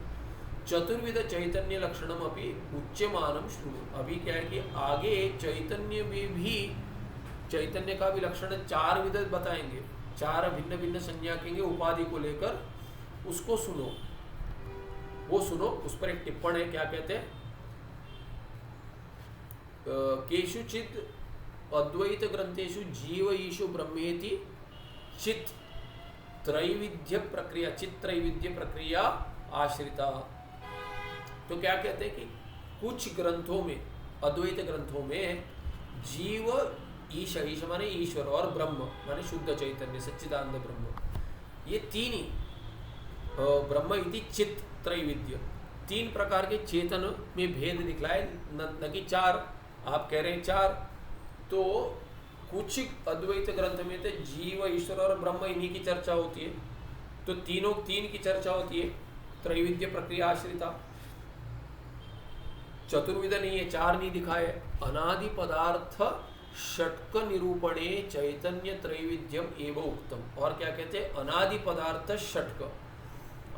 चतुर्विध चैतन्य लक्षणम अपि उच्यमानम श्रुणु। अभी क्या है कि आगे चैतन्य में भी, चैतन्य का भी लक्षण 4 विध बताएंगे, 4 भिन्न भिन्न संज्ञा कहेंगे उपाधि को लेकर, उसको सुनो, वो सुनो। उस पर एक टिप्पण है, क्या कहते हैं, केषुचित् अद्वैत ग्रंथेषु जीव ईशु ब्रह्मेति चित् त्रैविध्य प्रक्रिया, चित् त्रैविध्य प्रक्रिया आश्रिता। तो क्या कहते हैं कि कुछ ग्रंथों में, अद्वैत ग्रंथों में जीव ईश, ईश माने ईश्वर, और ब्रह्म माने शुद्ध चैतन्य सच्चिदानंद ब्रह्म, ये 3 ही ब्रह्म इति चित् त्रैविध्य, 3 प्रकार के चेतन में भेद दिखलाए, न कि 4। आप कह रहे हैं 4, तो कुछ अद्वैत ग्रंथ में तो जीव ईश्वर और ब्रह्म इन्हीं की चर्चा होती है, तो 3 की चर्चा होती है, त्रैविध्य प्रक्रिया आश्रिता। चतुर्विध नहीं है, 4 नहीं दिखाए। अनादि पदार्थ षट्क निरूपणे चैतन्य त्रैविध्यम एवं उक्तम। और क्या कहते हैं, अनादि पदार्थ षट्क।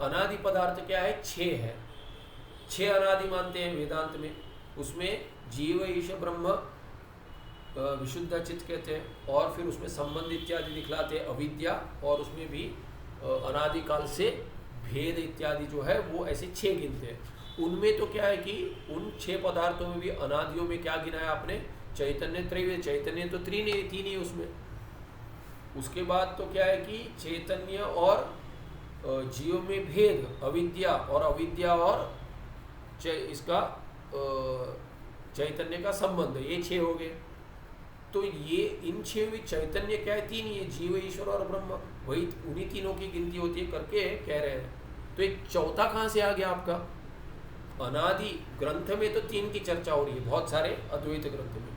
अनादि पदार्थ क्या है, 6 है, 6 अनादि मानते हैं वेदांत में। उसमें जीव ईश ब्रह्म विशुद्ध चित्त कहते हैं, और फिर उसमें संबंध इत्यादि दिखलाते हैं, अविद्या, और उसमें भी अनादिकाल से भेद इत्यादि जो है वो ऐसे 6 गिनते हैं। उनमें तो क्या है कि उन 6 पदार्थों में भी अनादियों में क्या गिना है आपने, चैतन्य त्रैविध्य, चैतन्य तो 3 ही उसमें। उसके बाद तो क्या है कि चैतन्य और जीव में भेद, अविद्या और इसका चैतन्य का संबंध, ये 6 हो गए। तो ये इन 6 में चैतन्य क्या है, 3 ही है, जीव ईश्वर और ब्रह्म, वही उन्हीं तीनों की गिनती होती है करके कह रहे हैं। तो एक चौथा कहाँ से आ गया आपका, अनादि ग्रंथ में तो 3 की चर्चा हो रही है, बहुत सारे अद्वैत ग्रंथ में।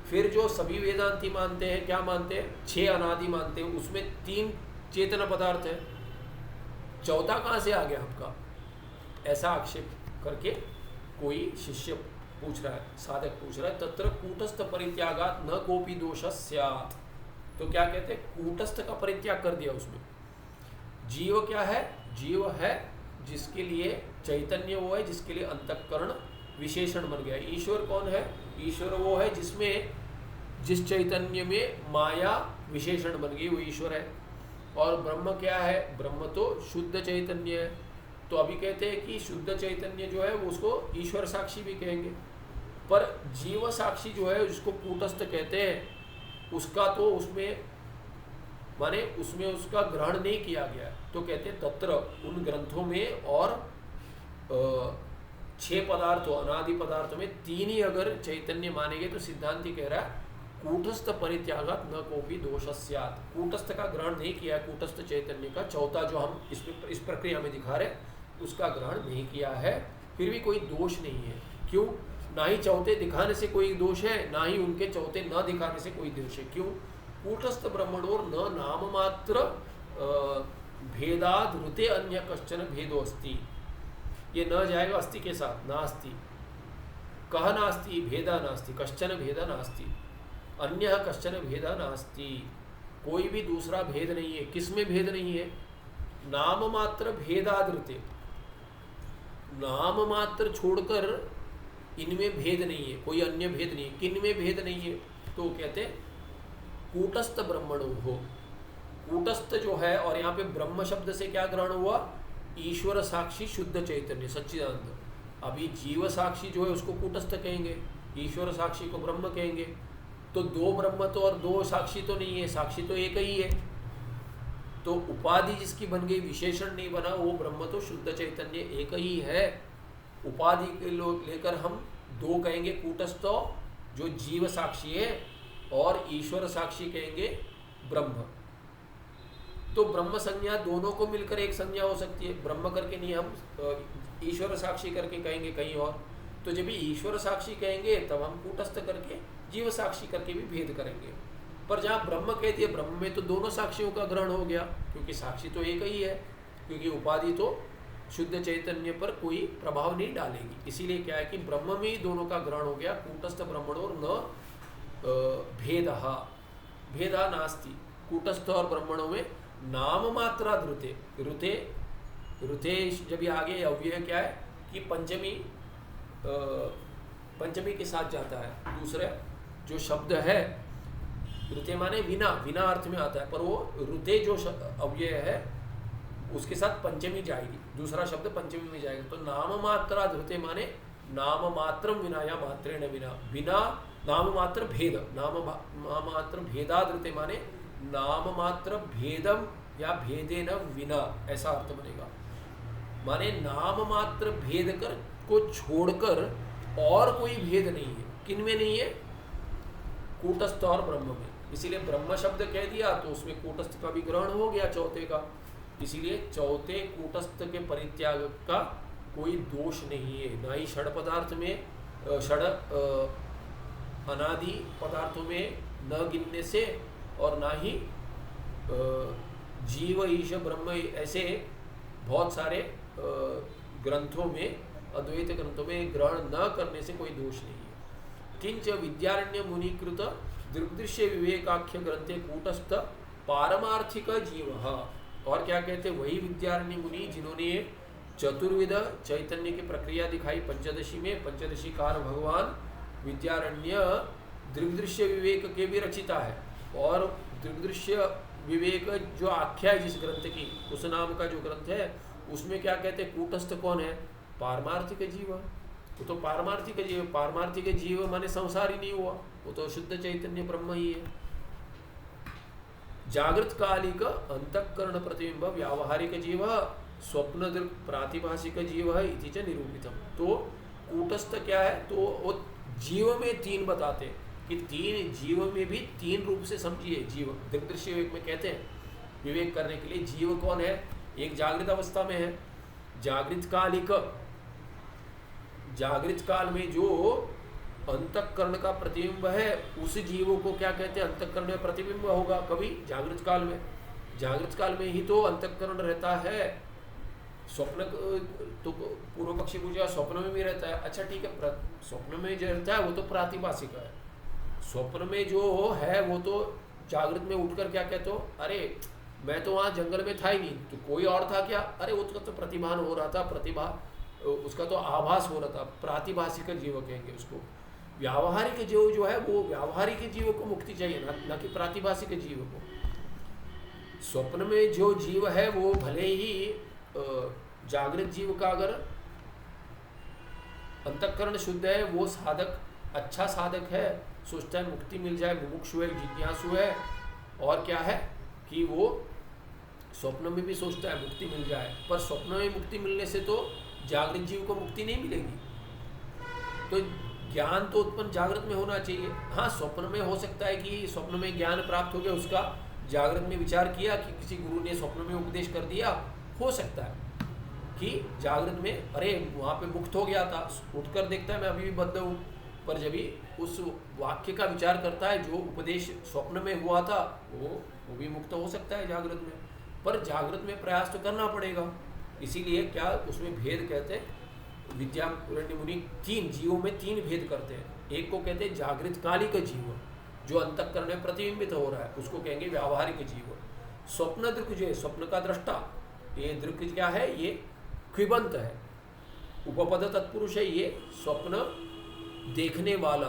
फिर जो सभी वेदांती मानते हैं, क्या मानते हैं, 6 अनादि मानते हैं, उसमें 3 चेतन पदार्थ है, चौथा कहाँ से आ गया आपका? ऐसा आक्षेप करके कोई शिष्य पूछ रहा है, साधक पूछ रहा है, तत्र कूटस्थ परित्यागात न कोपि दोष स्यात्। तो क्या कहते हैं, कूटस्थ का परित्याग कर दिया उसमें। जीव क्या है? जीव है जिसके लिए चैतन्य वो है जिसके लिए अंतःकरण विशेषण बन गया। ईश्वर कौन है? ईश्वर वो है जिसमें, जिस चैतन्य में माया विशेषण बन गई, वो ईश्वर है। और ब्रह्म क्या है? ब्रह्म तो शुद्ध चैतन्य है। तो अभी कहते हैं कि शुद्ध चैतन्य जो है वो उसको ईश्वर साक्षी भी कहेंगे, पर जीव साक्षी जो है उसको कूटस्थ कहते हैं, उसका तो उसमें माने उसमें उसका ग्रहण नहीं किया गया। तो कहते हैं तत्र, उन ग्रंथों में और 6 पदार्थों, अनादि पदार्थों में 3 ही अगर चैतन्य मानेंगे तो सिद्धांति कह रहा है कूटस्थ परित्यागात न कोपि दोष स्यात्। कूटस्थ का ग्रहण नहीं किया, कूटस्थ चैतन्य का चौथा जो हम इस प्रक्रिया में दिखा रहे उसका ग्रहण नहीं किया है, फिर भी कोई दोष नहीं है। क्यों? ना ही चौथे दिखाने से कोई दोष है, ना ही उनके चौथे न दिखाने से कोई दोष है। क्यों? कूटस्थ ब्रह्मणोर न नाम मात्र भेदाद ऋते अन्य कश्चन भेदो अस्ति। ये न जाएगा अस्ति के साथ, नास्ति, कह नास्ति भेदा नास्ति, कश्चन भेदा नास्ति, अन्य कश्चन भेदा नास्ति। कोई भी दूसरा भेद नहीं है। किसमें भेद नहीं है? नाम मात्र भेदाद ऋते, नाम मात्र छोड़कर इनमें भेद नहीं है, कोई अन्य भेद नहीं है। किन में भेद नहीं है? तो कहते हैं कूटस्थ ब्रह्मणो हो। कूटस्थ जो है, और यहाँ पे ब्रह्म शब्द से क्या ग्रहण हुआ? ईश्वर साक्षी शुद्ध चैतन्य सच्चिदानंद। अभी जीव साक्षी जो है उसको कूटस्थ कहेंगे, ईश्वर साक्षी को ब्रह्म कहेंगे। तो 2 ब्रह्म तो और 2 साक्षी तो नहीं है, साक्षी तो एक ही है। तो उपाधि जिसकी बन गई, विशेषण नहीं बना, वो ब्रह्म तो शुद्ध चैतन्य एक ही है। उपाधि के लेकर हम 2 कहेंगे, कूटस्थ जो जीव साक्षी है और ईश्वर साक्षी कहेंगे ब्रह्म। तो ब्रह्म संज्ञा दोनों को मिलकर एक संज्ञा हो सकती है, ब्रह्म करके नहीं, हम ईश्वर साक्षी करके कहेंगे कहीं और। तो जब भी ईश्वर साक्षी कहेंगे तब हम कूटस्थ करके जीव साक्षी करके भी भेद करेंगे। पर जहाँ ब्रह्म कह दिए, ब्रह्म में तो दोनों साक्षियों का ग्रहण हो गया, क्योंकि साक्षी तो एक ही है, क्योंकि उपाधि तो शुद्ध चैतन्य पर कोई प्रभाव नहीं डालेगी। इसीलिए क्या है कि ब्रह्म में ही दोनों का ग्रहण हो गया। कूटस्थ ब्रह्मणोर न भेदः भेदा नास्ति। कूटस्थ और ब्रह्मणों में नाम मात्रा ऋते, ऋते ऋते जब ये आगे अव्यय क्या है कि पंचमी के साथ जाता है। दूसरा जो शब्द है ऋते माने विना, विना अर्थ में आता है, पर वो ऋते जो अव्यय है उसके साथ पंचमी जाएगी, दूसरा शब्द पंचमी में जाएगा। तो नाम मात्रा ऋते माने नाम मात्रम विना या मात्रेण विना, बिना नाम मात्र भेद, नाम मात्र भेदादृते माने नाम मात्र भेदम या भेदेन विना, ऐसा अर्थ बनेगा। माने नाम मात्र भेद कर को छोड़कर और कोई भेद नहीं है। किन में नहीं है? कूटस्थ और ब्रह्म में। इसीलिए ब्रह्म शब्द कह दिया तो उसमें कूटस्थ का भी ग्रहण हो गया चौथे का। इसीलिए चौथे कूटस्थ के परित्याग का कोई दोष नहीं है। ना ही षड पदार्थ में, षड अनादि पदार्थों में न गिनने से, और ना ही जीव ईश ब्रह्म ऐसे बहुत सारे ग्रंथों में, अद्वैत ग्रंथों में ग्रहण न करने से कोई दोष नहीं है। किंच विद्यारण्य मुनिकृत दृग्दृश्य विवेकाख्य ग्रंथे कूटस्थ पारमार्थिक जीव। और क्या कहते, वही विद्यारण्य मुनि जिन्होंने चतुर्विध चैतन्य की प्रक्रिया दिखाई पंचदशी में। पंचदशी कार भगवान विद्यारण्य दृग्दृश्य विवेक के भी रचिता है, और दृग्दृश्य विवेक जो आख्या है जिस ग्रंथ की, उस नाम का जो ग्रंथ है, उसमें क्या कहते हैं, कूटस्थ कौन है? पारमार्थिक जीव। वो तो पारमार्थिक जीव, पारमार्थिक जीव माने संसार ही नहीं हुआ, वो तो शुद्ध चैतन्य ब्रह्म ही है। जागृत कालिक अंतःकरण प्रतिबिंब व्यावहारिक जीव स्वप्न दृक् प्रातिभाषिक जीव इति च निरूपितम। तो कूटस्थ क्या है? तो वो जीव में 3 बताते हैं कि 3 जीव में भी 3 रूप से समझिए। जीव दृग्दृश्य विवेक में कहते हैं विवेक करने के लिए जीव कौन है? एक जागृत अवस्था में है, जागृत कालिक, जागृत काल में जो अंतःकरण का प्रतिबिंब है, उस जीव को क्या कहते हैं, अंतःकरण में प्रतिबिंब होगा कभी जागृत काल में। जागृत काल में ही तो अंतःकरण रहता है। स्वप्न तो पूर्व पक्षी पूछा स्वप्न में भी रहता है। अच्छा ठीक है, स्वप्न में जो रहता है वो तो प्रातिभाषिक है। स्वप्न में जो है वो तो जागृत में उठकर क्या कहते हो, अरे मैं तो वहाँ जंगल में था ही नहीं, तो कोई और था क्या, अरे उसका तो प्रतिभान हो रहा था, प्रतिभा उसका तो आभास हो रहा था, प्रातिभाषिक जीव कहेंगे उसको। व्यावहारिक जीव जो है वो व्यावहारिक जीव को मुक्ति चाहिए, न कि प्रातिभाषिक जीव को। स्वप्न में जो जीव है वो भले ही जागृत जीव का अगर अंतःकरण शुद्ध है, वो साधक अच्छा साधक है, सोचता है मुक्ति मिल जाए, मुमुक्षु है, जिज्ञासु है, और क्या है कि वो स्वप्न में भी सोचता है मुक्ति मिल जाए। पर स्वप्न में मुक्ति मिलने से तो जागृत जीव को मुक्ति नहीं मिलेगी। तो ज्ञान तो उत्पन्न जागृत में होना चाहिए। हाँ, स्वप्न में हो सकता है कि स्वप्न में ज्ञान प्राप्त हो गया, उसका जागृत में विचार किया कि किसी गुरु ने स्वप्न में उपदेश कर दिया, हो सकता है कि जागृत में अरे वहाँ पे मुक्त हो गया था, उठकर देखता है मैं अभी भी बद्ध हूँ। पर जब भी उस वाक्य का विचार करता है जो उपदेश स्वप्न में हुआ था, वो भी मुक्त हो सकता है जागृत में। पर जागृत में प्रयास तो करना पड़ेगा। इसीलिए क्या उसमें भेद कहते हैं, विद्यारण्य मुनि तीन जीवों में तीन भेद करते हैं। एक को कहते हैं जागृत कालिक जीव, जो अंतःकरण में प्रतिबिंबित हो रहा है, उसको कहेंगे व्यावहारिक जीव। स्वप्न दृक् जो है, स्वप्न का दृष्टा, ये दृक् क्या है, ये क्विबंत है, उपपद तत्पुरुष है, ये स्वप्न देखने वाला।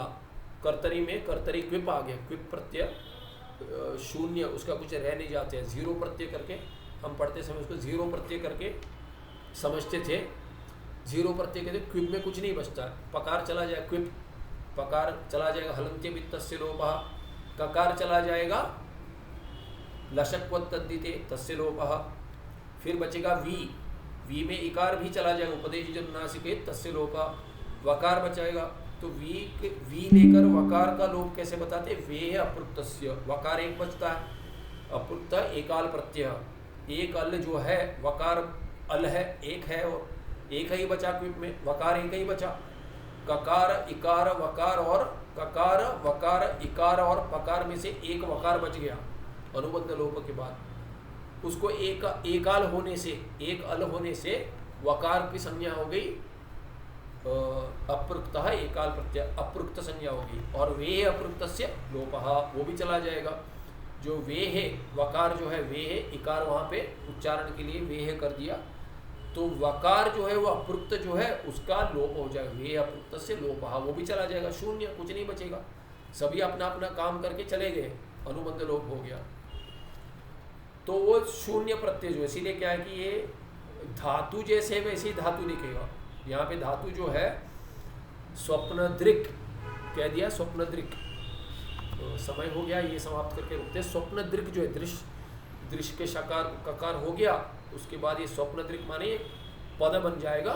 कर्तरी में कर्तरी क्विप आ गया, क्विप प्रत्यय शून्य, उसका कुछ रह नहीं जाते हैं, जीरो प्रत्यय करके हम पढ़ते समय उसको जीरो प्रत्यय करके समझते थे। जीरो प्रत्यय कहते क्विप में कुछ नहीं बचता, पकार चला जाए क्विप, पकार चला जाएगा हलंत्य वित्तस्य लोपः, ककार चला जाएगा लशक्वत् तद्दिते तस्य लोपः, फिर बचेगा वी में इकार भी चला जाएगा उपदेश जनुनासिके तस्य लोपः, वकार बचाएगा। तो वी लेकर वकार का लोप कैसे बताते, वे है अपृक्तस्य, वकार एक बचता है, अपृक्त एकाल प्रत्यय, एक अल जो है वकार अल है, एक है और एक ही बचा क्विप में, वकार एक ही बचा। ककार इकार वकार और ककार वकार इकार और पकार में से एक वकार बच गया अनुबंध लोप के बाद, उसको एकाल होने से, एक अल होने से वकार की संज्ञा हो गई अपृक्त एकाल प्रत्यय, अपृक्त संज्ञा होगी। और वे अपृक्त से लोपः, वो भी चला जाएगा। जो वे है वकार जो है, वे है इकार वहाँ पे उच्चारण के लिए वे है कर दिया, तो वकार जो है वो अपृक्त जो है उसका लोप हो जाएगा, वे अपृक्त से लोपः, वो भी चला जाएगा, शून्य, कुछ नहीं बचेगा, सभी अपना अपना काम करके चले गए, अनुबंध लोप हो गया। तो वो शून्य प्रत्यय जो, इसीलिए क्या है कि ये धातु जैसे वैसे ही धातु दिखेगा। यहाँ पे धातु जो है स्वप्न दृक् कह दिया, स्वप्न दृक्। तो समय हो गया, ये समाप्त करके रुकते। स्वप्न दृक् जो है, दृश्य के शकार ककार हो गया, उसके बाद ये स्वप्न दृक् माने पद बन जाएगा,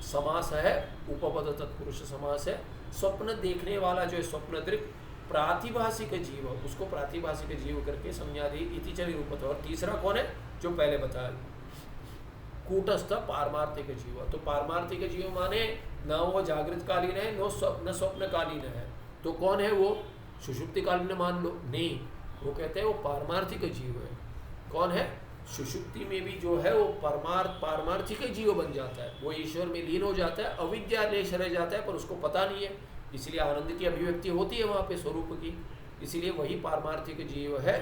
समास है, उपपद तत्पुरुष समास है। स्वप्न देखने वाला जो है स्वप्न दृक्, प्रातिभाषिक जीव, उसको प्रातिभाषिक जीव करके संज्ञादि इति च निरूपत। और तीसरा कौन है, जो पहले बताया, कूटस्थ पारमार्थिक जीव। तो पारमार्थिक जीव माने ना वो जागृत कालीन है, न स्वप्न कालीन है, तो कौन है वो, सुषुप्ति कालीन मान लो, नहीं, वो कहते हैं वो पारमार्थिक जीव है। कौन है, सुषुप्ति में भी जो है वो पारमार्थिक जीव बन जाता है, वो ईश्वर में लीन हो जाता है, अविद्या लेश रह जाता है, पर उसको पता नहीं है, इसलिए आनंद की अभिव्यक्ति होती है वहाँ पे स्वरूप की, इसलिए वही पारमार्थिक जीव है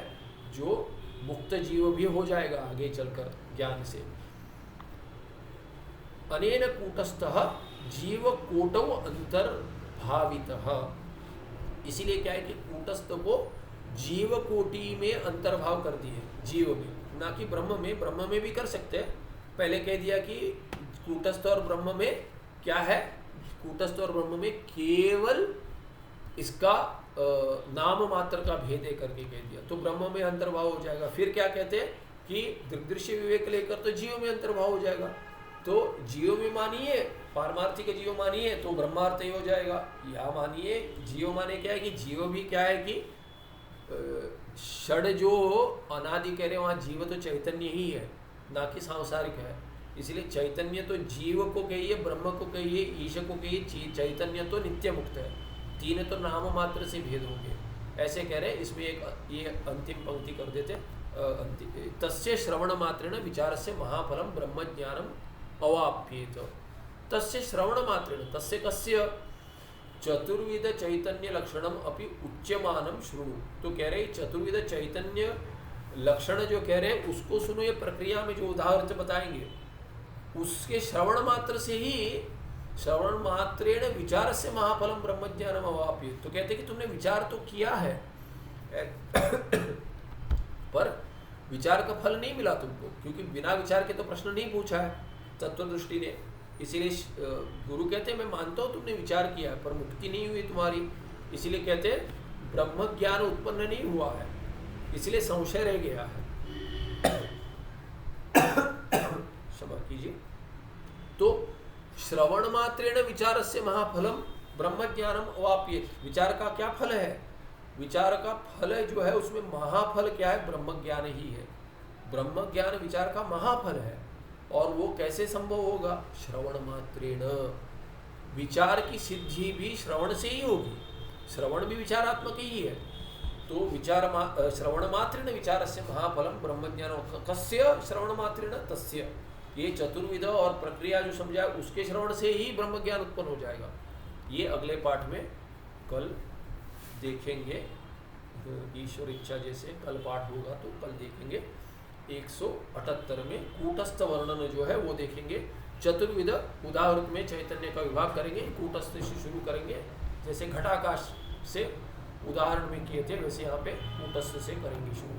जो मुक्त जीव भी हो जाएगा आगे चलकर ज्ञान से। अनेन कूटस्थः जीव कोटौ अंतर्भावितः, इसीलिए क्या है कि कूटस्थ को जीव कोटि में अंतर्भाव कर दिए, जीव में, ना कि ब्रह्म में। ब्रह्म में भी कर सकते हैं, पहले कह दिया कि कूटस्थ और ब्रह्म में क्या है, कूटस्थ और ब्रह्म में केवल इसका नाम मात्र का भेद है करके कह दिया, तो ब्रह्म में अंतर्भाव हो जाएगा। फिर क्या कहते हैं कि दृग्दृश्य विवेक लेकर तो जीव में अंतर्भाव हो जाएगा, तो जीव में मानिए, पारमार्थिक जीव मानिए तो ब्रह्मार्थ ही हो जाएगा, या मानिए जीव माने क्या है कि जीव भी क्या है कि षड जो अनादि कह रहे हैं, वहाँ जीव तो चैतन्य ही है, ना कि सांसारिक है, इसलिए चैतन्य तो जीव को कहिए, ब्रह्म को कहिए, ईश को कहिए, चैतन्य तो नित्य मुक्त है, तीन तो नाम मात्र से भेद होंगे, ऐसे कह रहे। इसमें एक ये अंतिम पंक्ति कर देते, तस्य श्रवण मात्रेण विचारस्य महाफलम ब्रह्मज्ञानम अवाप्येत। तस्य श्रवण मात्रेण, तस्य कस्य, चतुर्विध चैतन्य लक्षणम अपि उच्यमानम शृणु। तो कह रहे चतुर्विध चैतन्य लक्षण जो कह रहे हैं उसको सुनो, ये प्रक्रिया में जो उदाहरण बताएंगे उसके श्रवण मात्र से ही, श्रवण मात्रेण विचार से महाफलम ब्रह्मज्ञानम अवाप्येत। तो कहते कि तुमने विचार तो किया है पर विचार का फल नहीं मिला तुमको, क्योंकि बिना विचार के तो प्रश्न नहीं पूछा है तत्व दृष्टि ने। इसीलिए गुरु कहते हैं मैं मानता हूँ तुमने विचार किया है पर मुक्ति नहीं हुई तुम्हारी, इसीलिए कहते हैं ब्रह्म ज्ञान उत्पन्न नहीं हुआ है, इसलिए संशय रह गया है। क्षमा कीजिए। तो श्रवण मात्रेण विचार से महाफलम ब्रह्म ज्ञानम अवाप्येत। विचार का क्या फल है? विचार का फल जो है उसमें महाफल क्या है? ब्रह्म ज्ञान ही है। ब्रह्म ज्ञान विचार का महाफल है। और वो कैसे संभव होगा? श्रवण मात्रेण। विचार की सिद्धि भी श्रवण से ही होगी, श्रवण भी विचारात्मक ही है। तो श्रवण मात्रेण विचार से महाफलम ब्रह्मज्ञान। कस्य श्रवण मात्रेण? तस्य। ये चतुर्विध और प्रक्रिया जो समझा उसके श्रवण से ही ब्रह्म ज्ञान उत्पन्न हो जाएगा। ये अगले पाठ में कल देखेंगे, ईश्वर इच्छा जैसे कल पाठ होगा तो कल देखेंगे। 178 में कूटस्थ वर्णन जो है वो देखेंगे। चतुर्विध उदाहरण में चैतन्य का विभाग करेंगे, कूटस्थ से शुरू करेंगे। जैसे घटाकाश से उदाहरण में किए थे वैसे यहाँ पे कूटस्थ से करेंगे शुरुआत।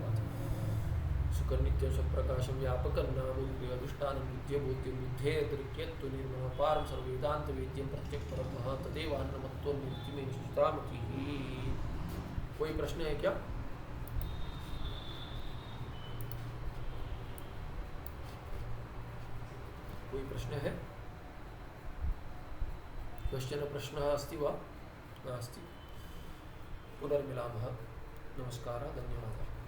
सुकर नित्य स्वप्रकाशम व्यापक नाम अधिष्ठान बुद्धि बोध्य बुद्धे दृक्यत्व निर्मल पारम सर्वेदांत वेद्यम प्रत्यक्ष परम तदेवान्नमत्व मुक्ति में चितामति। कोई प्रश्न है क्या? कोई प्रश्न है? क्वेश्चन प्रश्न अस्ति वा? नास्ति। पुनर्मिलामः। नमस्कार, धन्यवादः।